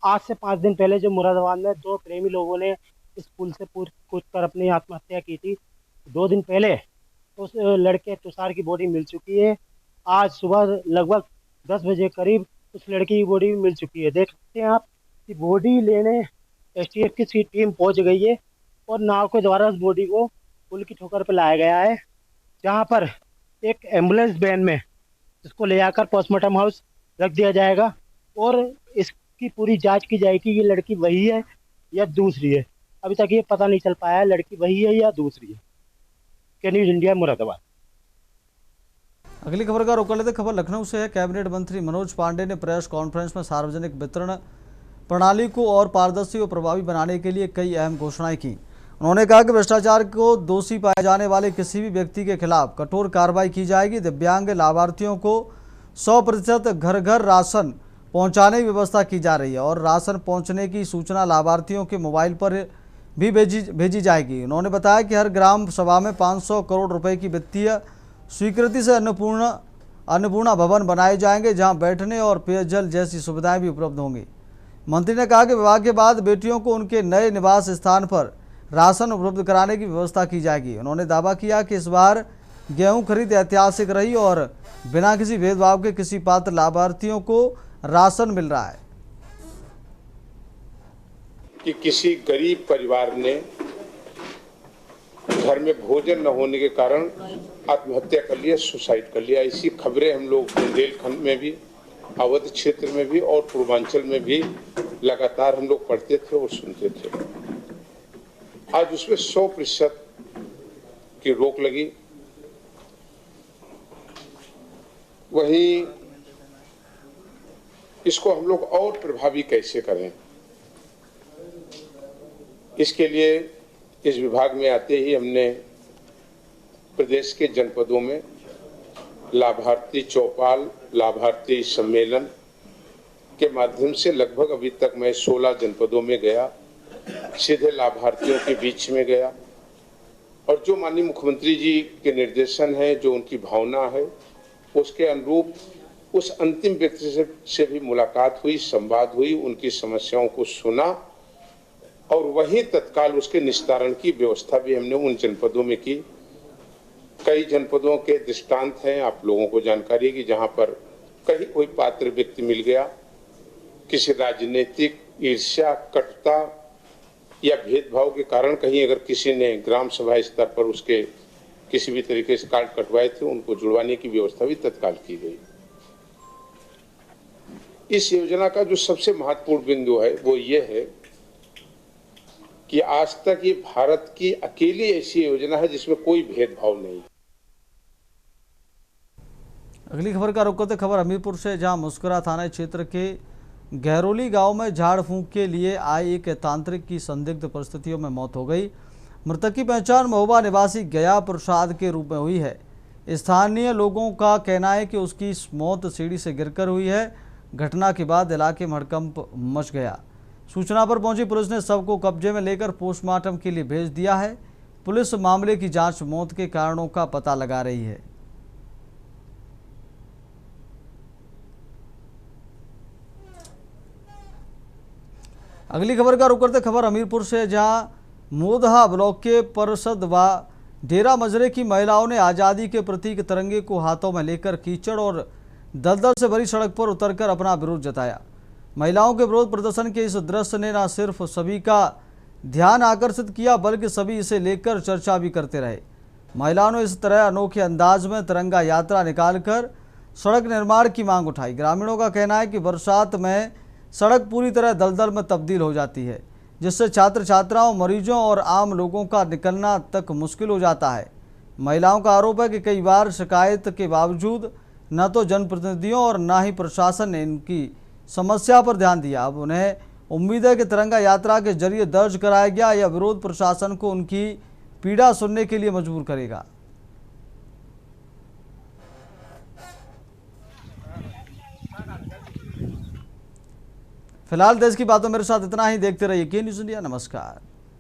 आज से 5 दिन पहले जो मुरादाबाद में 2 प्रेमी लोगों ने इस पुल से कूद कर अपनी आत्महत्या की थी, 2 दिन पहले उस लड़के तुषार की बॉडी मिल चुकी है। आज सुबह लगभग 10 बजे करीब उस लड़की की बॉडी मिल चुकी है। देख सकते हैं आप कि बॉडी लेने STF की टीम पहुंच गई है और नाव के द्वारा उस बॉडी को पुल की ठोकर पर लाया गया है, जहां पर एक एम्बुलेंस वैन में इसको ले जाकर पोस्टमार्टम हाउस रख दिया जाएगा और इसकी पूरी जांच की जाएगी कि लड़की वही है या दूसरी है। अभी तक ये पता नहीं चल पाया है लड़की वही है या दूसरी है। के न्यूज़ इंडिया मुरादाबाद। अगली खबर का रुख कर लेते। खबर लखनऊ से है। कैबिनेट मंत्री मनोज पांडे ने प्रेस कॉन्फ्रेंस में सार्वजनिक वितरण प्रणाली को और पारदर्शी और प्रभावी बनाने के लिए कई अहम घोषणाएं की। उन्होंने कहा कि भ्रष्टाचार को दोषी पाए जाने वाले किसी भी व्यक्ति के खिलाफ कठोर कार्रवाई की जाएगी। दिव्यांग लाभार्थियों को 100% घर घर राशन पहुंचाने की व्यवस्था की जा रही है और राशन पहुंचने की सूचना लाभार्थियों के मोबाइल पर भी भेजी जाएगी। उन्होंने बताया कि हर ग्राम सभा में 500 करोड़ रुपए की वित्तीय स्वीकृति से अन्नपूर्णा भवन बनाए जाएंगे, जहां बैठने और पेयजल जैसी सुविधाएं भी उपलब्ध होंगी। मंत्री ने कहा कि विवाह के बाद बेटियों को उनके नए निवास स्थान पर राशन उपलब्ध कराने की व्यवस्था की जाएगी। उन्होंने दावा किया कि इस बार गेहूं खरीद ऐतिहासिक रही और बिना किसी भेदभाव के किसी पात्र लाभार्थियों को राशन मिल रहा है। कि किसी गरीब परिवार ने घर में भोजन न होने के कारण आत्महत्या कर लिया, सुसाइड कर लिया। ऐसी खबरें हम लोग बुंदेलखंड में भी, अवध क्षेत्र में भी और पूर्वांचल में भी लगातार हम लोग पढ़ते थे और सुनते थे। आज उसमें 100% की रोक लगी। वहीं इसको हम लोग और प्रभावी कैसे करें, इसके लिए इस विभाग में आते ही हमने प्रदेश के जनपदों में लाभार्थी चौपाल, लाभार्थी सम्मेलन के माध्यम से लगभग अभी तक मैं 16 जनपदों में गया, सीधे लाभार्थियों के बीच में गया और जो माननीय मुख्यमंत्री जी के निर्देशन है, जो उनकी भावना है, उसके अनुरूप उस अंतिम व्यक्ति से भी मुलाकात हुई, संवाद हुई, उनकी समस्याओं को सुना और वहीं तत्काल उसके निस्तारण की व्यवस्था भी हमने उन जनपदों में की। कई जनपदों के दृष्टांत हैं, आप लोगों को जानकारी है कि जहां पर कहीं कोई पात्र व्यक्ति मिल गया, किसी राजनीतिक ईर्ष्या, कटुता या भेदभाव के कारण कहीं अगर किसी ने ग्राम सभा स्तर पर उसके किसी भी तरीके से कार्ड कटवाए थे, उनको जुड़वाने की व्यवस्था भी तत्काल की गई। इस योजना का जो सबसे महत्वपूर्ण बिंदु है वो ये है कि आज तक ये भारत की अकेली ऐसी योजना है जिसमें कोई भेदभाव नहीं। अगली खबर का रुख करते खबर हमीरपुर से, जहां मुस्कुरा थाना क्षेत्र के गहरोली गांव में झाड़ फूंक के लिए आए एक तांत्रिक की संदिग्ध परिस्थितियों में मौत हो गई। मृतक की पहचान महोबा निवासी गया प्रसाद के रूप में हुई है। स्थानीय लोगों का कहना है कि उसकी मौत सीढ़ी से गिरकर हुई है। घटना के बाद इलाके में हड़कंप मच गया। सूचना पर पहुंची पुलिस ने शव को कब्जे में लेकर पोस्टमार्टम के लिए भेज दिया है। पुलिस मामले की जांच, मौत के कारणों का पता लगा रही है। अगली खबर का रुख करते खबर हमीरपुर से, जहां मोदहा ब्लॉक के परिषद व डेरा मजरे की महिलाओं ने आज़ादी के प्रतीक तिरंगे को हाथों में लेकर कीचड़ और दलदल से भरी सड़क पर उतरकर अपना विरोध जताया। महिलाओं के विरोध प्रदर्शन के इस दृश्य ने न सिर्फ सभी का ध्यान आकर्षित किया, बल्कि सभी इसे लेकर चर्चा भी करते रहे। महिलाओं ने इस तरह अनोखे अंदाज में तिरंगा यात्रा निकालकर सड़क निर्माण की मांग उठाई। ग्रामीणों का कहना है कि बरसात में सड़क पूरी तरह दलदल में तब्दील हो जाती है, जिससे छात्र छात्राओं, मरीजों और आम लोगों का निकलना तक मुश्किल हो जाता है। महिलाओं का आरोप है कि कई बार शिकायत के बावजूद न तो जनप्रतिनिधियों और न ही प्रशासन ने इनकी समस्या पर ध्यान दिया। अब उन्हें उम्मीद है कि तिरंगा यात्रा के जरिए दर्ज कराया गया यह विरोध प्रशासन को उनकी पीड़ा सुनने के लिए मजबूर करेगा। फिलहाल देश की बातों मेरे साथ इतना ही। देखते रहिए के न्यूज़ इंडिया। नमस्कार।